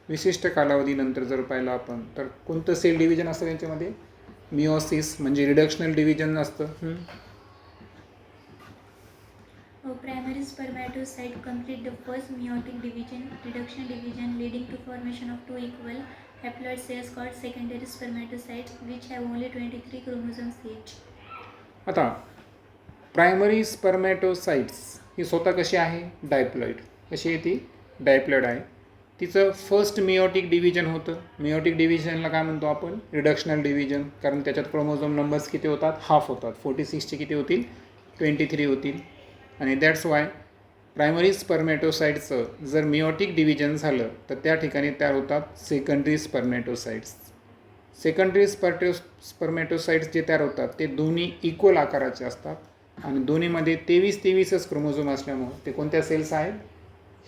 विशिष्ट कालावधीनंतर जर पाहिलं आपण तर कोणतं सेल डिव्हिजन असतं यांच्यामध्ये मिओसिस म्हणजे रिडक्शनल डिव्हिजन असतं. A primary spermatocyte complete the first meiotic division, reduction division, leading to formation of two equal haploid cells called secondary spermatocytes, which have only 23 chromosomes each. आता primary spermatocytes ही स्वतः कशी आहे diploid. कशी आहे ती diploid आहे. तिचं फर्स्ट मिओटिक डिव्हिजन होतं. मिओटिक डिव्हिजनला काय म्हणतो आपण रिडक्शनल डिव्हिजन, कारण त्याच्यात क्रोमोझोम नंबर्स किती होतात हाफ होतात. 46चे किती होतील 23 होतील. आणि दॅट्स वाय प्रायमरी स्पर्मॅटोसाइट्सचं जर मिओटिक डिव्हिजन झालं तर त्या ठिकाणी तयार होतात सेकंडरी स्पर्मॅटोसाइट्स. सेकंडरी स्पर्मॅटोसाइट्स जे तयार होतात ते दोन्ही इक्वल आकाराचे असतात आणि दोन्हीमध्ये 23च क्रोमोझोम असल्यामुळे ते कोणत्या सेल्स आहेत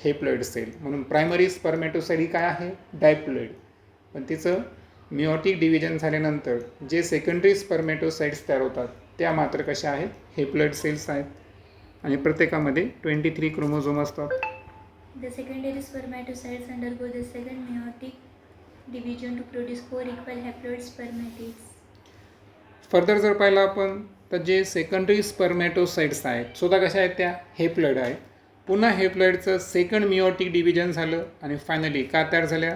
हेप्लॉइड सेल. म्हणून प्रायमरी स्पर्मॅटोसाइट ही काय आहे डायप्लॉइड. पण तिचं मिओटिक डिव्हिजन झाल्यानंतर जे सेकंडरी स्पर्मॅटोसाइट्स तयार होतात त्या मात्र कशा आहेत हेप्लॉइड सेल्स आहेत आणि प्रत्येकामध्ये 23 क्रोमोझोम असतात. The secondary spermatocytes undergo the second meiotic division to produce 4 equal haploid spermatids. Further जर पाहिलं आपण तर जे सेकंडरी स्पर्मॅटोसाइट्स आहेत स्वतः कशा आहेत त्या हेप्लॉइड आहे. पुन्हा हेप्लॉइडचं सेकंड मिओटिक डिव्हिजन झालं आणि फायनली का तयार झाल्या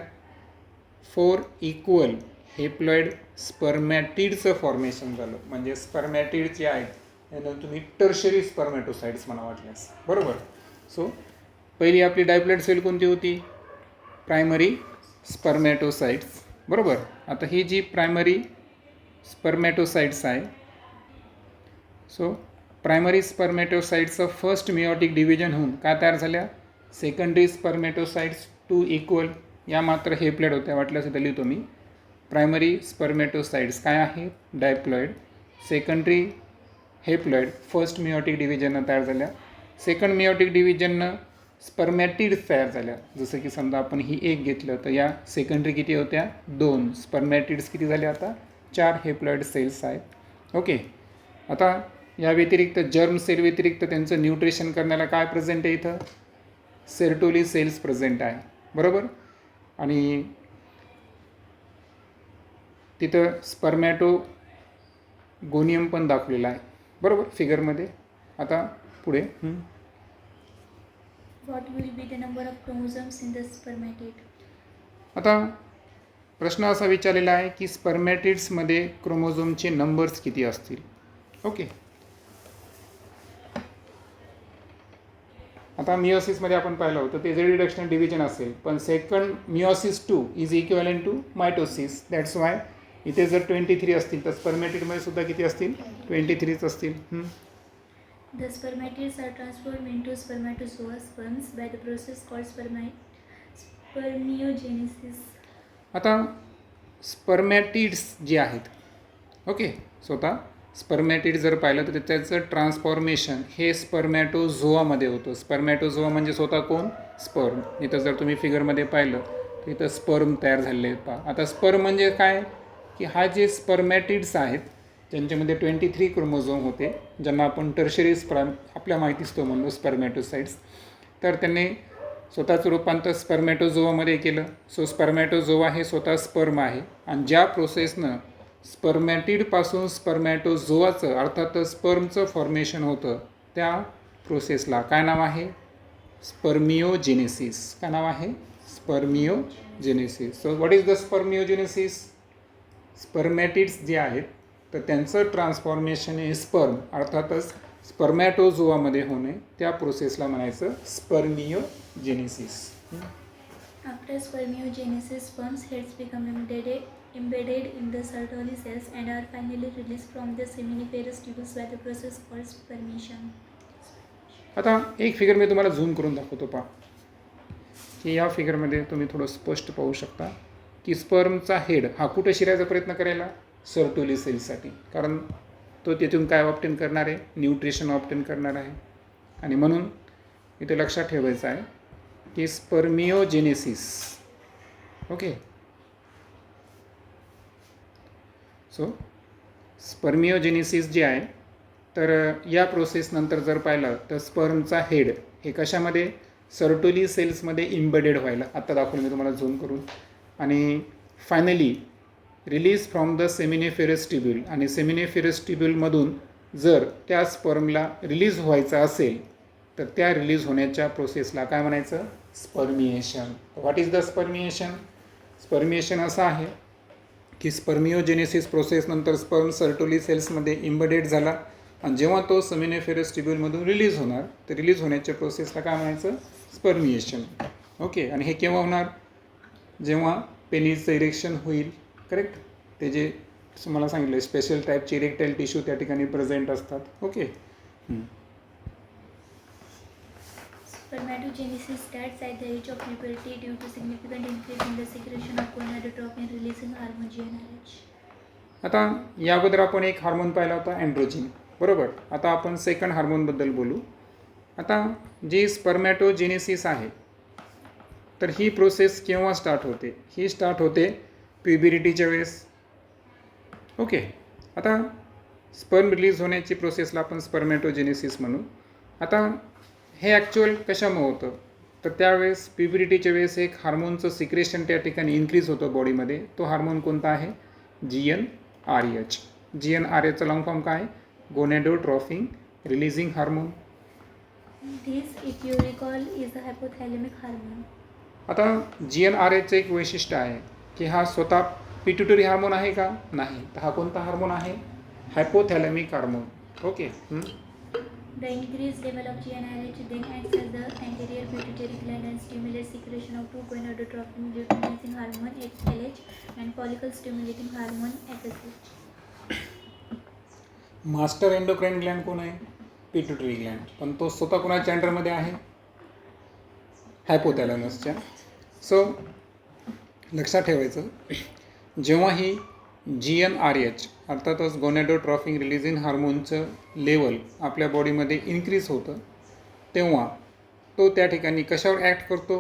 4 इक्वल हेप्लॉइड स्पर्मॅटिडचं फॉर्मेशन झालं. म्हणजे स्पर्मॅटिड जे आहेत यांना तुम्ही टर्शरी स्पर्मॅटोसाइट्स म्हणा वाटल्यास बरोबर. सो पहिली आपली डायप्लॉइड सेल कोणती होती प्रायमरी स्पर्मॅटोसाइट्स बरोबर. आता ही जी प्रायमरी स्पर्मॅटोसाइट्स आहे सो प्रायमरी स्पर्मॅटोसाइट्सचं फर्स्ट मिओटिक डिव्हिजन होऊन काय तयार झाल्या सेकंडरी स्पर्मॅटोसाइट्स 2 इक्वल. या मात्र हेप्लॉइड होत्या वाटल्यास इथं लिहितो मी. प्रायमरी स्पर्मॅटोसाइट्स काय आहे डायप्लॉइड. सेकंडरी हेप्लॉइड फर्स्ट मिओटिक डिव्हिजननं तयार झाल्या. सेकंड मिओटिक डिव्हिजननं स्पर्मॅटिड्स तयार झाल्या. जसं की समजा आपण ही एक घेतलं तर या सेकंडरी किती होत्या 2. स्पर्मॅटिड्स किती झाल्या आता 4 हेप्लॉइड सेल्स आहेत. ओके. आता या व्यतिरिक्त जर्म सेल व्यतिरिक्त त्यांचं न्यूट्रिशन करण्याला काय प्रेझेंट आहे इथं सेर्टोली सेल्स प्रेझेंट आहे बरोबर. आणि तिथं स्पर्मॅटोगोनियम पण दाखवलेला आहे बरोबर फिगरमध्ये. आता पुढे What will be the number of chromosomes in the spermatid? आता प्रश्न असा विचारलेला आहे की स्पर्मॅटिड्समध्ये क्रोमोझोमचे नंबर्स किती असतील. ओके. आता मिओसिसमध्ये आपण पाहिलं होतं ते जे रिडक्शन डिव्हिजन असेल पण second meiosis 2 is equivalent to mitosis. That's why इथे जर 23 असतील तर स्पर्मॅटिडमध्ये सुद्धा किती असतील 23च असतील. The spermatids are transformed into spermatozoa sperms by the process called spermiogenesis. आता स्पर्मॅटिड्स जे आहेत ओके स्वतः स्पर्मॅटिड जर पाहिलं तर त्याचं ट्रान्सफॉर्मेशन हे स्पर्मॅटोझोआमध्ये होतं. स्पर्मॅटोझोआ म्हणजे स्वतः कोण स्पर्म. इथं जर तुम्ही फिगरमध्ये पाहिलं तर इथं स्पर्म तयार झालेले आहेत पहा. आता स्पर्म म्हणजे काय की हा जे स्पर्मॅटिड्स आहेत त्यांच्यामध्ये 23 क्रोमोझोम होते ज्यांना आपण टर्शरी आपल्या माहितीच तो म्हणलो स्पर्मॅटोसाइट्स. तर त्यांनी स्वतःचं रूपांतर स्पर्मॅटोझोआमध्ये केलं. सो स्पर्मॅटोझोआ हे स्वतः स्पर्म आहे आणि ज्या प्रोसेसनं स्पर्मॅटिडपासून स्पर्मॅटोझोआचं अर्थातच स्पर्मचं फॉर्मेशन होतं त्या प्रोसेसला काय नाव आहे स्पर्मिओजेनेसिस. काय नाव आहे spermiogenesis. So what is the spermiogenesis. Spermatids जे आहेत तर त्यांचं ट्रान्सफॉर्मेशन हे स्पर्म अर्थातच स्पर्मॅटोझोआमध्ये होणे त्या प्रोसेसला म्हणायचं स्पर्मिओजेनेसिस. After spermiogenesis, sperm's heads become embedded in the Sertoli cells and are finally released from the seminiferous tubules by the process called spermation. आता एक फिगर मी तुम्हाला झूम करून दाखवतो पहा की या फिगरमध्ये तुम्ही थोडं स्पष्ट पाहू शकता की स्पर्मचा हेड हा कुठे शिरायचा प्रयत्न करायला सर्टोली सेल्ससाठी. कारण तो तिथून काय ऑप्टेन करणार आहे न्यूट्रिशन ऑप्टेन करणार आहे. आणि म्हणून इथे लक्षात ठेवायचं आहे की स्पर्मिओजेनेसिस ओके. सो स्पर्मिओजेनेसिस जे आहे तर या प्रोसेसनंतर जर पाहिलं तर स्पर्मचा हेड हे कशामध्ये सर्टोली सेल्समध्ये इम्बेडेड व्हायला, आत्ता दाखवलं मी तुम्हाला झूम करून, आणि finally release from the seminiferous tubule, आणि सेमिनिफेरस ट्यूब्यूलमधून जर त्या स्पर्मला रिलीज व्हायचं असेल तर त्या रिलीज होण्याच्या प्रोसेसला काय म्हणायचं, spermiation. What is the spermiation? Spermiation असं आहे की स्पर्मिओजेनेसिस प्रोसेसनंतर स्पर्म सर्टोली सेल्समध्ये इम्बेडेड झाला आणि जेव्हा तो सेमिनिफेरस ट्यूब्यूलमधून रिलीज होणार तर रिलीज होण्याच्या प्रोसेसला काय म्हणायचं, स्पर्मिएशन. ओके. आणि हे केव्हा होणार, जेव्हा पेनिसचं इरेक्शन होईल. करेक्ट. ते जे मला सांगितलं स्पेशल टाईपचे इरेक्टाईल टिश्यू त्या ठिकाणी प्रेझेंट असतात. Okay. Spermatogenesis starts at the age of puberty due to significant increase in the secretion of gonadotropin releasing hormone GnRH. आता या अगोदर आपण एक हार्मोन पाहिला होता अँड्रोजिन, बरोबर. आता आपण सेकंड हार्मोनबद्दल बोलू. आता जी स्पर्मॅटोजेनेसिस आहे तर ही प्रोसेस केव्हा स्टार्ट होते, ही स्टार्ट होते प्युबरिटीच्या वेळेस. ओके. आता स्पर्म रिलीज होण्याची प्रोसेसला आपण स्पर्मॅटोजेनेसिस म्हणू. आता हे ॲक्च्युअल कशामुळे होतं तर त्यावेळेस प्युबरिटीच्या वेळेस एक हार्मोनचं सिक्रेशन त्या ठिकाणी इन्क्रीज होतं बॉडीमध्ये. तो हार्मोन कोणता आहे, GnRH. GnRHचा लॉंग फॉर्म काय, gonadotropin releasing hormone. This, if you recall, is a hypothalamic hormone. आता GnRHचं एक वैशिष्ट्य आहे की हा स्वतः पिट्युटरी हार्मोन आहे का, नाही. तर हा कोणता हार्मोन आहे, hypothalamic hormone. Okay. The increased level of GnRH then acts as the anterior pituitary gland and stimulates secretion of two gonadotropin luteinizing hormone LH and follicle stimulating hormone FSH. Master endocrine Gland कोण आहे, pituitary Gland, पण तो स्वतः कोणाच्या अंडरमध्ये आहे, हायपोथॅलॅमसच्या. So लक्षात ठेवायचं, जेव्हा ही GnRH अर्थातच गोनॅडोट्रॉपिन रिलीजिंग हार्मोनचं लेवल आपल्या बॉडीमध्ये इन्क्रीज होतं तेव्हा तो त्या ठिकाणी कशावर ॲक्ट करतो,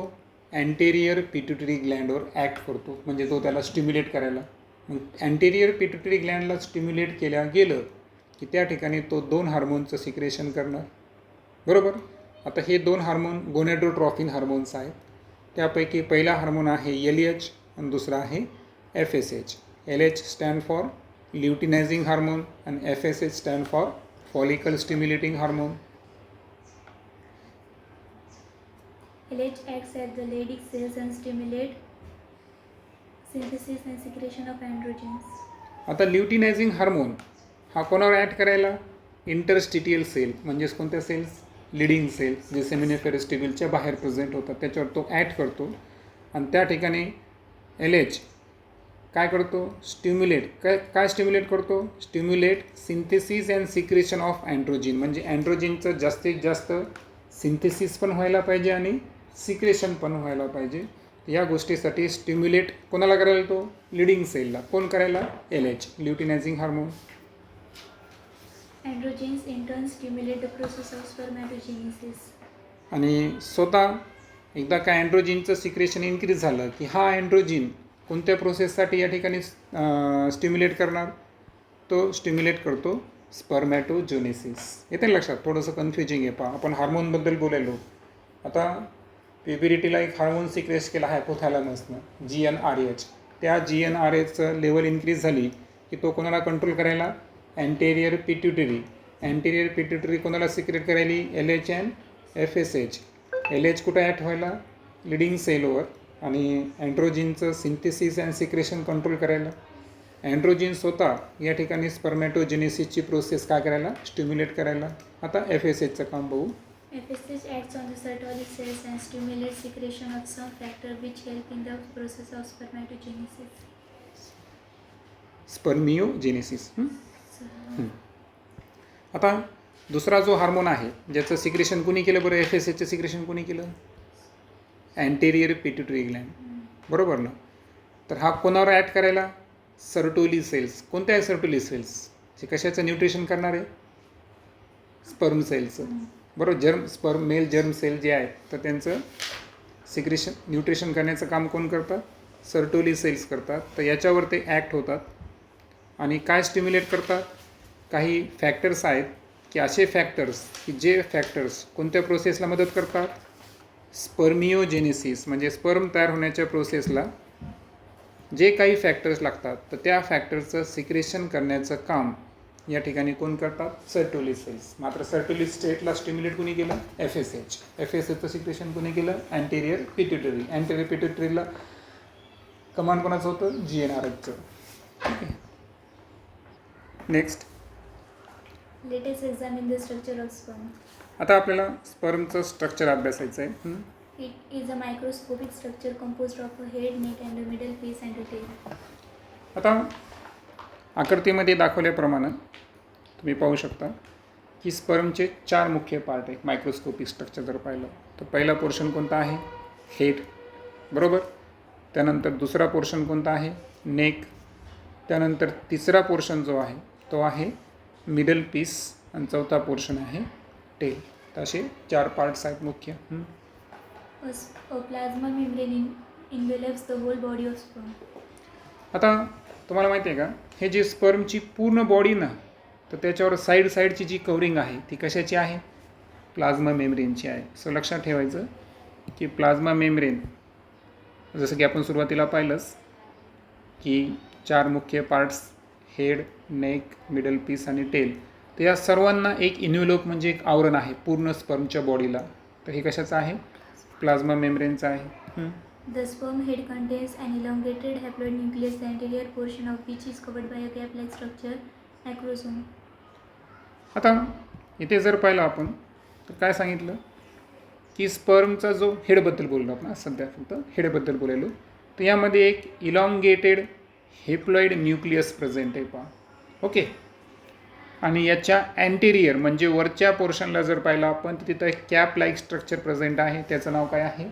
अँटेरियर पिट्युटरी ग्लँडवर ॲक्ट करतो. म्हणजे तो त्याला स्टिम्युलेट करायला. मग अँटेरियर पिट्युटरी ग्लँडला स्टिम्युलेट केल्या गेलं की त्या ठिकाणी तो दोन हार्मोनचं सिक्रेशन करणार, बरोबर. आता हे दोन हार्मोन गोनॅडोट्रॉपिन हार्मोन्स आहेत. त्यापैकी पहिला हार्मोन आहे LH आणि दुसरा आहे FSH. LH stand for luteinising hormone आणि FSH stand for follicle stimulating hormone. LH acts at the Leydig cells and stimulate synthesis and secretion of androgens. आता ल्युटिनायझिंग हार्मोन हा कोणावर ॲक्ट करायला, इंटरस्टिटियल सेल म्हणजेच कोणत्या सेल्स, लिडिंग सेल्स जे seminiferous ट्यूब्यूलच्या बाहेर present होतात त्याच्यावर तो ॲक्ट करतो. आणि त्या ठिकाणी LH काय करतो, स्टिम्युलेट. काय स्टिम्युलेट करतो, stimulate synthesis and secretion of androgen. म्हणजे अँड्रोजिनचं जास्तीत जास्त सिंथेसिस पण व्हायला पाहिजे आणि सिक्रेशन पण व्हायला पाहिजे. या गोष्टीसाठी स्टिम्युलेट कोणाला करायला, तो लिडिंग सेलला. कोण करायला, LH luteinising hormone. Androgens in turn stimulate the process of spermatogenesis. आणि स्वतः एकदा काय अँड्रोजिनचं सिक्रेशन इन्क्रीज झालं की हा अँड्रोजिन कोणत्या प्रोसेससाठी या ठिकाणी स्टिम्युलेट करणार, तो स्टिम्युलेट करतो स्पर्मॅटोजेनेसिस. येते लक्षात, थोडंसं कन्फ्युजिंग आहे. पहा, आपण हार्मोनबद्दल बोलायलो. आता प्युबरिटीला एक हार्मोन सिक्रेट केला हायपोथॅलॅमसनं, GnRH. त्या GnRHचं लेवल इन्क्रीज झाली की तो कोणाला कंट्रोल करायला, अँटेरियर पिट्युटरी. अँटेरियर पिट्युटरी कोणाला सिक्रेट करायली, LH अँड FSH. LH कुठं ॲक्ट व्हायला, लिडिंग सेलवर. आणि अँड्रोजिनचं सिंथेसिस अँड सिक्रेशन कंट्रोल करायला. अँड्रोजिन स्वतः या ठिकाणी स्पर्मॅटोजेनेसिसची प्रोसेस काय करायला, स्टिम्युलेट करायला. आता FSHचं काम बघू. FSH acts on the Sertoli cells and stimulates secretion of some factor which help in the process of spermatogenesis. स्पर्मिओजेनेसिस. आता दुसरा जो हार्मोन आहे ज्याचं सिक्रेशन कोणी केलं बरं, FSHचं सिक्रेशन कोणी केलं, अँटेरियर पिट्युटरी ग्लँड, बरोबर ना. तर हा कोणावर ॲक्ट करायला, सर्टोली सेल्स. कोणत्या आहे सर्टोली सेल्स, जे कशाचं न्यूट्रिशन करणार आहे, स्पर्म सेलचं, बरोबर. स्पर्म मेल जर्म सेल जे आहेत तर त्यांचं सिक्रेशन न्यूट्रिशन करण्याचं काम कोण करतात, सर्टोली सेल्स करतात. तर याच्यावर ते ॲक्ट होतात आणि काय स्टिम्युलेट करतात, काही फॅक्टर्स आहेत की असे फॅक्टर्स की जे फॅक्टर्स कोणत्या प्रोसेसला मदत करतात, स्पर्मिओजेनेसिस म्हणजे स्पर्म तयार होण्याच्या प्रोसेसला जे काही फॅक्टर्स लागतात तर त्या फॅक्टरचं सिक्रेशन करण्याचं काम या ठिकाणी कोण करतात, सर्टोली सेल्स. मात्र सर्टोली स्टेटला स्टिम्युलेट कोणी केलं, एफएसएचचं सिक्रेशन कोणी केलं, अँटेरियर पिट्युटरी. अँटेरियर पिट्युटरीला कमांड कोणाचं होतं, GnRHचं. Okay, next. Let us examine the structure of sperm. आता आपल्याला स्पर्मचं स्ट्रक्चर अभ्यासायचं आहे. It is a microscopic structure composed of a head, neck, and a middle piece and a tail. आता आकृतीमध्ये दाखवल्याप्रमाणे तुम्ही पाहू शकता की स्पर्मचे 4 मुख्य पार्ट आहेत. मायक्रोस्कोपिक स्ट्रक्चर जर पाहिलं तर पहिला पोर्शन कोणता आहे, हेड, बरोबर. त्यानंतर दुसरा पोर्शन कोणता आहे, नेक. त्यानंतर तिसरा पोर्शन जो आहे तो आहे मिडल पीस आणि चौथा पोर्शन आहे टेल. तर असे 4 पार्ट्स आहेत मुख्य. A plasma membrane envelops the whole body of sperm. आता तुम्हाला माहिती आहे का, हे जे स्पर्मची पूर्ण बॉडी ना, तर त्याच्यावर साईडची जी कवरिंग आहे ती कशाची आहे, प्लाझ्मा मेम्ब्रेनची आहे. सो लक्षात ठेवायचं की प्लाझ्मा मेम्ब्रेन जसं की आपण सुरुवातीला पाहिलंच की 4 मुख्य parts, head, neck, middle piece आणि टेल. तर या सर्वांना एक इन्व्हलप म्हणजे एक आवरण आहे पूर्ण स्पर्मच्या बॉडीला. तर हे कशाचं आहे, प्लाझ्मा मेम्ब्रेनचं आहे. The sperm head contains an elongated haploid nucleus, the anterior portion of which is covered by a cap-like structure, acrosome. आता इथे जर पाहिलं आपण तर काय सांगितलं की स्पर्मचा जो हेडबद्दल बोललो आपण, सध्या फक्त हेडबद्दल बोलायलो. तर यामध्ये एक इलॉंगेटेड हेप्लॉइड न्यूक्लियस प्रेझेंट आहे पहा. ओके, आणि याच्या अँटेरियर म्हणजे वरच्या पोर्शनला जर पाहिलं आपण तर तिथं एक कॅप लाईक स्ट्रक्चर प्रेझेंट आहे. त्याचं नाव काय आहे,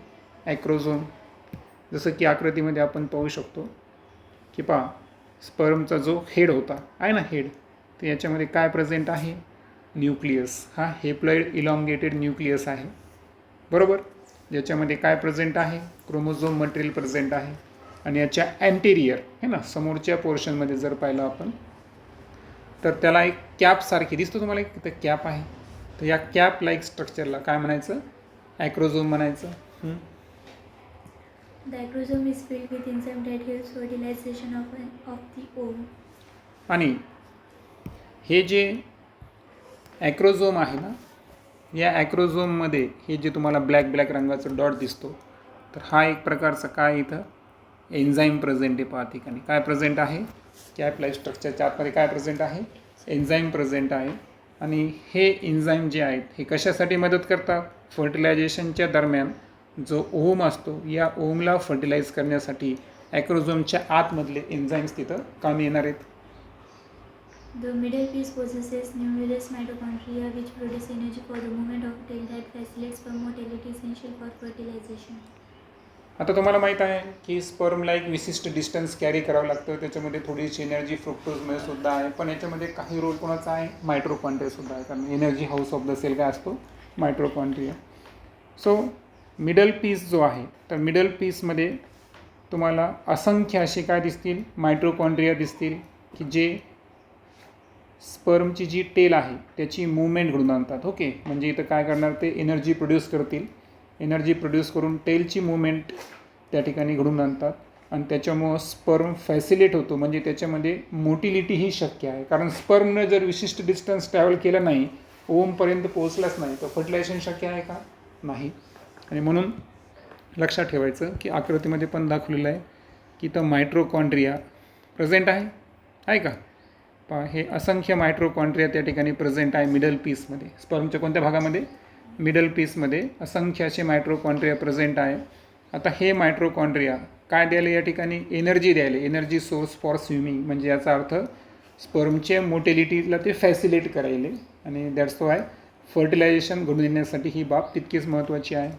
ॲक्रोझोम. जसं की आकृतीमध्ये आपण पाहू शकतो की पहा स्पर्मचा जो हेड होता आहे ना, हेड, तर याच्यामध्ये काय प्रेझेंट आहे, न्यूक्लियस. हा हेप्लॉइड इलॉंगेटेड न्यूक्लियस आहे, बरोबर. याच्यामध्ये काय प्रेझेंट आहे, क्रोमोझोम मटेरियल प्रेझेंट आहे. आणि याच्या अँटेरियर आहे ना, समोरच्या पोर्शनमध्ये जर पाहिलं आपण तर त्याला एक कॅपसारखी दिसतो तुम्हाला, एक तिथं कॅप आहे. तर या कॅप लाईक स्ट्रक्चरला काय म्हणायचं, ॲक्रोझोम म्हणायचं. The acrosome is filled with enzyme that helps fertilization of the ovum. आणि हे जे ॲक्रोझोम आहे ना, या ॲक्रोझोममध्ये हे जे तुम्हाला ब्लॅक रंगाचं डॉट दिसतो, तर हा एक प्रकारचा काय इथं एन्झाईम प्रेझेंट आहे. पहा ठिकाणी काय प्रेझेंट आहे, कॅप लाईक स्ट्रक्चरच्या आतमध्ये काय प्रेझेंट आहे, एन्झाईम प्रेझेंट आहे. आणि हे एन्झाईम जे आहेत हे कशासाठी मदत करतात, फर्टिलायझेशनच्या दरम्यान जो ओव्हम असतो या ओव्हमला फर्टिलाइज करण्यासाठी ॲक्रोझोमच्या आतमधले एन्झाईम्स तिथं कामी येणार आहेत. The middle piece possesses numerous mitochondria which produce energy for the movement of tail that facilitates sperm motility essential for fertilization. आता तुम्हाला माहीत आहे की स्पर्मला एक विशिष्ट डिस्टन्स कॅरी करावं लागतं. त्याच्यामध्ये थोडीशी एनर्जी फ्रुक्टोजमध्ये सुद्धा आहे, पण याच्यामध्ये काही रोल कोणाचा आहे, मायट्रोकॉन्ड्रियासुद्धा आहे. कारण energy house of the cell काय असतो, मायट्रोकॉन्ड्रिया. सो मिडल पीस जो आहे तर मिडल पीसमध्ये तुम्हाला असंख्य असे काय दिसतील, मायट्रोकॉन्ड्रिया दिसतील की जे स्पर्मची जी टेल आहे त्याची मूवमेंट घडून आणतात. ओके, म्हणजे इथं काय करणार, ते एनर्जी प्रोड्यूस करतील. एनर्जी प्रोड्यूस करून टेलची मूवमेंट त्या ठिकाणी घडून आणतात आणि त्याच्यामुळं स्पर्म फॅसिलेट होतो. म्हणजे त्याच्यामध्ये मोटिलिटी ही शक्य आहे. कारण स्पर्मनं जर विशिष्ट डिस्टन्स ट्रॅव्हल केलं नाही, ओमपर्यंत पोहोचलाच नाही, तर फर्टिलायझेशन शक्य आहे का, नाही. आणि म्हणून लक्षात ठेवायचं की आकृतीमध्ये पण दाखवलेलं आहे की इथं मायट्रोकॉन्ड्रिया प्रेझेंट आहे का. पहा हे असंख्य मायट्रोकॉन्ड्रिया त्या ठिकाणी प्रेझेंट आहे मिडल पीसमध्ये. स्पर्मच्या कोणत्या भागामध्ये, मिडल पीसमध्ये असंख्य असे मायट्रोकॉन्ड्रिया प्रेझेंट आहे. आता हे मायट्रोकॉन्ड्रिया काय द्यायला या ठिकाणी, एनर्जी द्यायला, एनर्जी सोर्स फॉर स्विमिंग. म्हणजे याचा अर्थ स्पर्मच्या मोटिलिटीला ते फॅसिलेट करायले आणि दॅट्स वाय फर्टिलायझेशन घडून येण्यासाठी ही बाब तितकीच महत्त्वाची आहे.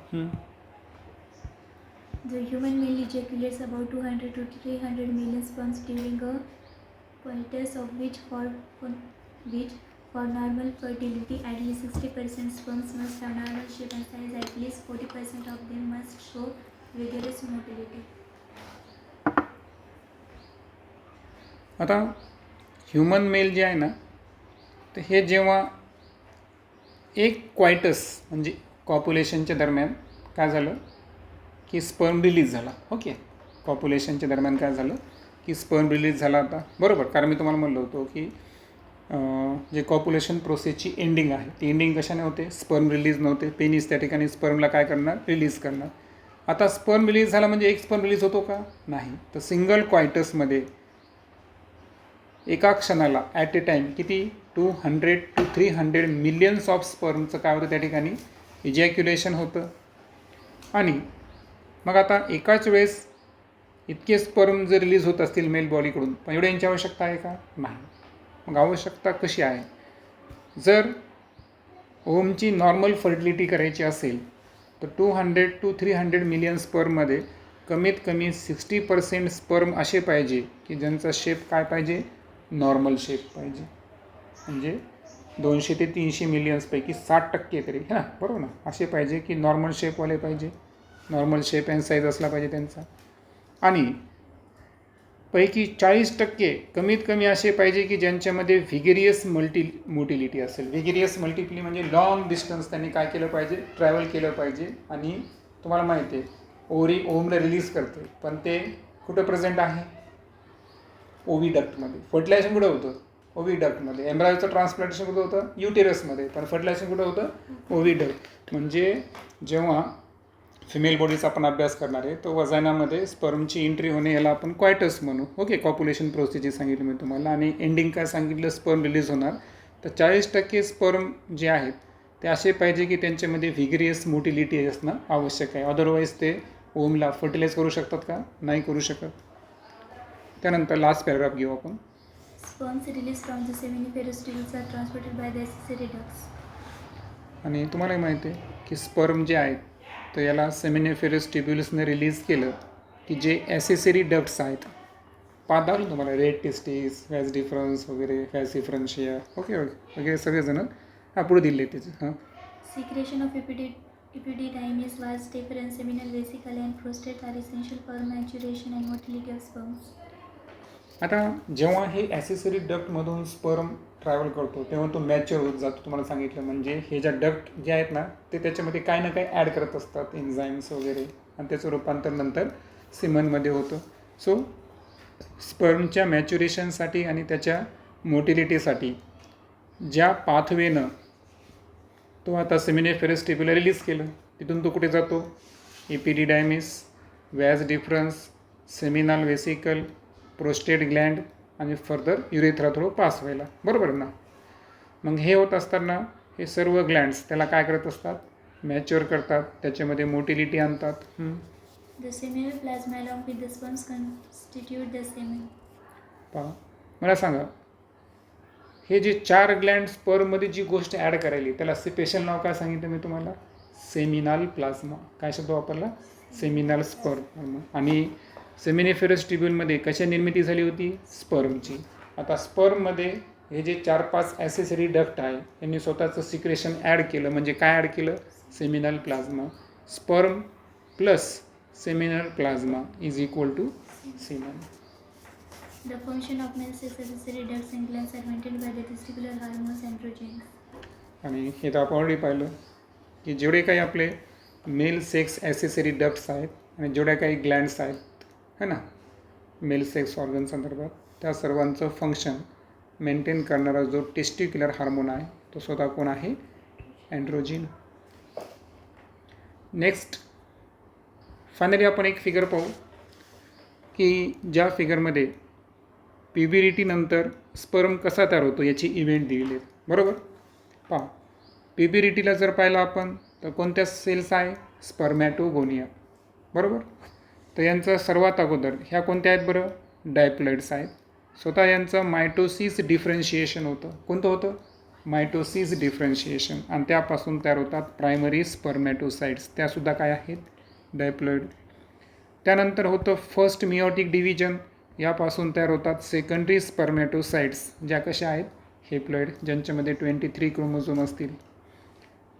The human male ejaculates about 200 to 300 million sperms during a coitus, of which for normal fertility at least 60% sperms must have normal shape and size. At least 40% of them must show vigorous motility. आता human mail जे आहे ना, तर हे जेव्हा एक क्वायटस म्हणजे कॉप्युलेशनच्या दरम्यान काय झालं की स्पर्म रिलीज झाला. ओके, कॉप्युलेशनच्या दरम्यान काय झालं की स्पर्म रिलीज झाला होता, बरोबर. कारण मी तुम्हाला म्हणलो होतो की जे कॉप्युलेशन प्रोसेसची एंडिंग आहे ती एंडिंग कशाने होते, स्पर्म रिलीज नव्हते, पेनिस त्या ठिकाणी स्पर्मला काय करणार, रिलीज करणार. आता स्पर्म रिलीज झाला म्हणजे एक स्पर्म रिलीज होतो का, नाही. तर सिंगल क्वायटसमध्ये एका क्षणाला ॲट ए टाईम किती 200 to 300 मिलियन्स ऑफ स्पर्मचं काय होतं त्या ठिकाणी इजॅक्युलेशन होतं. आणि मग आता एकाच वेळेस इतके स्पर्म जर रिलीज होत असतील मेल बॉडीकडून, पण एवढी यांची आवश्यकता आहे का, नाही. मग आवश्यकता कशी आहे, जर ओमची नॉर्मल फर्टिलिटी करायची असेल तर 200 to 300 मिलियन स्पर्ममध्ये कमीत कमी 60% स्पर्म असे पाहिजे की ज्यांचा शेप काय पाहिजे, नॉर्मल शेप पाहिजे. म्हणजे 200 ते 300 मिलियन्सपैकी 60% तरी हां बरोबर ना, असे पाहिजे की नॉर्मल शेपवाले पाहिजे, नॉर्मल शेप अँड साईज असला पाहिजे त्यांचा. आणि पैकी 40% कमीत कमी असे पाहिजे की ज्यांच्यामध्ये व्हिगेरियस मोटिलिटी असेल. व्हिगेरियस मल्टिप्ली म्हणजे लॉंग डिस्टन्स त्यांनी काय केलं पाहिजे, ट्रॅव्हल केलं पाहिजे. आणि तुम्हाला माहिती आहे ओमला रिलीज करते, पण ते कुठं प्रेझेंट आहे, ओव्हिडक्टमध्ये. फर्टिलायझेशन कुठं होतं, ओव्हिडक्टमध्ये. एम्ब्रायोचं ट्रान्सप्लांटेशन कुठं होतं, युटेरसमध्ये, पण फर्टिलायझेशन कुठं होतं, ओव्हिडक्ट. म्हणजे जेव्हा फिमेल बॉडीचा आपण अभ्यास करणार आहे तो वजायनामध्ये स्पर्मची एंट्री होणे याला आपण क्वायटस म्हणू. ओके, कॉप्युलेशन प्रोसेसची सांगितलं मी तुम्हाला. आणि एंडिंग काय सांगितलं, स्पर्म रिलीज होणार. तर 40% स्पर्म जे आहेत ते असे पाहिजे की त्यांच्यामध्ये व्हिगरियस मोटिलिटी असणं आवश्यक आहे. अदरवाईज ते ओमला फर्टिलाइज करू शकतात का, नाही करू शकत. त्यानंतर लास्ट पॅराग्राफ घेऊ आपण. Sperms released from the seminiferous tubules are transported by the accessory ducts. आणि तुम्हालाही माहिती आहे की स्पर्म जे आहेत तर याला सेमिनिफेरस ट्युब्युल्सने रिलीज केलं की जे ॲसेसरी डक्ट्स आहेत, पाच दाखवलं तुम्हाला, रेड टेस्टिस, व्हॅज डिफरन्स वगैरे, व्हॅज डिफरन्शिया ओके वगैरे सगळेजण पुढे दिले त्याचे. हां, Secretion of epididymis, vas deferens, seminal vesicle and prostate are essential for maturation and motility of sperms. आता जेव्हा हे ॲसेसरी डक्टमधून स्पर्म ट्रॅव्हल करतो तेव्हा तो मॅच्युअर होत जातो. तुम्हाला सांगितलं म्हणजे हे ज्या डक्ट जे आहेत ना ते त्याच्यामध्ये काही ना काही ॲड करत असतात, एन्झाईम्स वगैरे, आणि त्याचं रूपांतर नंतर सिमनमध्ये होतं. सो स्पर्मच्या मॅच्युरेशनसाठी आणि त्याच्या मोटिलिटीसाठी ज्या पाथवेनं तो आता सेमिनिफेरस ट्युब्युला रिलीज केलं, तिथून तो कुठे जातो, epididymis, vas deferens, seminal vesicle, prostate gland आणि फर्दर युरेथ्रा थ्रू पास व्हायला, बरोबर ना. मग हे होत असताना हे सर्व ग्लँड्स त्याला काय करत असतात, मॅच्युअर करतात, त्याच्यामध्ये मोटिलिटी आणतात. The seminal plasma along with the sperms constitute the semen. पहा, मला सांगा, हे जे 4 ग्लँड स्पर्ममध्ये जी गोष्ट ॲड करायली त्याला स्पेशल नाव काय सांगितलं मी तुम्हाला, सेमिनल प्लाझ्मा. काय शब्द वापरला, सेमिनल स्पर्म. आणि सेमिनिफेरस ट्युब्युलमध्ये कशा निर्मिती झाली होती, स्पर्मची. आता स्पर्ममध्ये हे जे 4-5 ॲसेसरी डक्ट आहे यांनी स्वतःचं सिक्रेशन ॲड केलं. म्हणजे काय ॲड केलं, seminal plasma. Sperm plus seminal plasma is equal to semen. The function of male sex accessory ducts and glands are maintained by the testicular hormones androgens. आणि हे तर आपण ऑलरेडी पाहिलं की जेवढे काही आपले मेल सेक्स ॲसेसरी डक्ट्स आहेत आणि जेवढ्या काही ग्लँड्स आहेत है ना मेल सेक्स ऑर्गन संदर्भात, त्या सर्वांचं फंक्शन मेंटेन करणारा जो टेस्टिक्युलर हार्मोन आहे तो स्वतः कोण आहे, अँड्रोजिन. नेक्स्ट फायनली आपण एक फिगर पाहू की ज्या फिगरमध्ये प्युबेरिटीनंतर स्पर्म कसा तयार होतो याची इव्हेंट दिलेली आहेत, बरोबर. पहा, प्युबेरिटीला जर पाहिलं आपण तर कोणत्या सेल्स आहे, स्पर्मॅटोगोनिया, बरोबर. तर यांचं सर्वात अगोदर ह्या कोणत्या आहेत बरं, डायप्लॉइड्स आहेत. स्वतः यांचं मायटोसिस डिफरन्शिएशन होतं. कोणतं होतं, मायटोसिस डिफरन्शिएशन. आणि त्यापासून तयार होतात प्रायमरी स्पर्मॅटोसाइट्स, त्यासुद्धा काय आहेत, डायप्लॉइड. त्यानंतर होतं फर्स्ट मिओटिक डिव्हिजन, यापासून तयार होतात सेकंडरी स्पर्मॅटोसाइट्स, ज्या कशा आहेत, हेप्लॉइड, ज्यांच्यामध्ये 23 क्रोमोझोम असतील.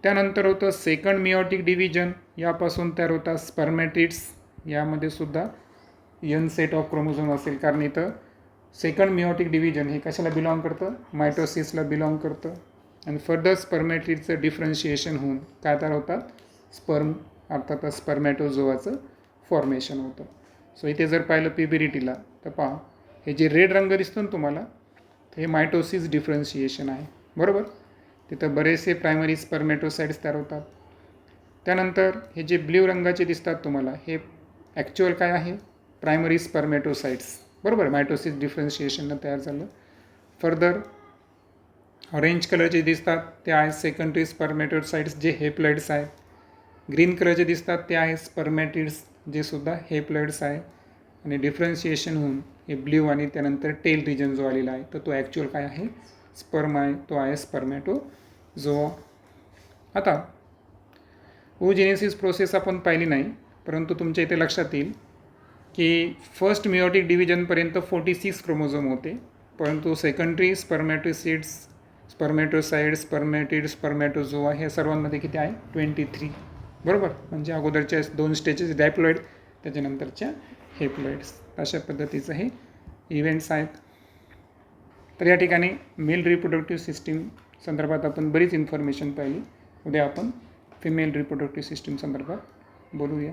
त्यानंतर होतं सेकंड मिओटिक डिव्हिजन, यापासून तयार होतात स्पर्मॅटिड्स, यामध्ये सुद्धा यन सेट ऑफ क्रोमोझोम असेल, कारण इथं सेकंड मिओटिक डिव्हिजन हे कशाला बिलॉंग करतं, मायटोसिसला बिलॉंग करतं. आणि फर्दर स्पर्मॅटिडचं डिफरन्शिएशन होऊन काय तयार होतात, स्पर्म अर्थातच स्पर्मॅटोझोआचं फॉर्मेशन होतं. सो इथे जर पाहिलं PBDTला तर पहा, हे जे रेड रंग दिसतो ना तुम्हाला, हे मायटोसिस डिफरन्शिएशन आहे, बरोबर. तिथं बरेचसे प्रायमरी स्पर्मॅटोसाइट्स तयार होतात. त्यानंतर हे जे ब्ल्यू रंगाचे दिसतात तुम्हाला, हे ॲक्च्युअल काय आहे, प्रायमरी स्पर्मॅटोसाइट्स, बरोबर. मायटोसिस डिफरन्शिएशननं तयार झालं. फर्दर ऑरेंज कलरचे दिसतात ते आहे सेकंडरी स्पर्मॅटोसाइट्स जे हेप्लॉइड्स आहेत. ग्रीन कलरचे दिसतात ते आहे स्पर्मॅटिड्स जे सुद्धा हेप्लॉइड्स आहे. आणि डिफरन्शिएशन होऊन हे ब्ल्यू आणि त्यानंतर टेल रिजन जो आलेला आहे तर तो ॲक्च्युअल काय आहे, स्पर्म आहे, तो आहे स्पर्मॅटोझोआ. आता ओजेनेसिस प्रोसेस आपण पाहिली नाही, परंतु तुमच्या इथे लक्षात येईल की फर्स्ट मिओटिक डिव्हिजनपर्यंत 46 क्रोमोझोम होते, परंतु सेकंडरी स्पर्मॅटोसाइड, स्पर्मॅटिड, स्पर्मॅटोझोआ हे सर्वांमध्ये किती आहे, 23, बरोबर. म्हणजे अगोदरच्या 2 स्टेजेस डायप्लॉइड, त्याच्यानंतरच्या हेप्लॉइड्स. अशा पद्धतीचं हे इव्हेंट्स आहेत. तर या ठिकाणी मेल रिप्रोडक्टिव्ह सिस्टीम संदर्भात आपण बरीच इन्फॉर्मेशन पाहिली. उद्या आपण फिमेल रिप्रोडक्टिव्ह सिस्टीम संदर्भात बोलूया.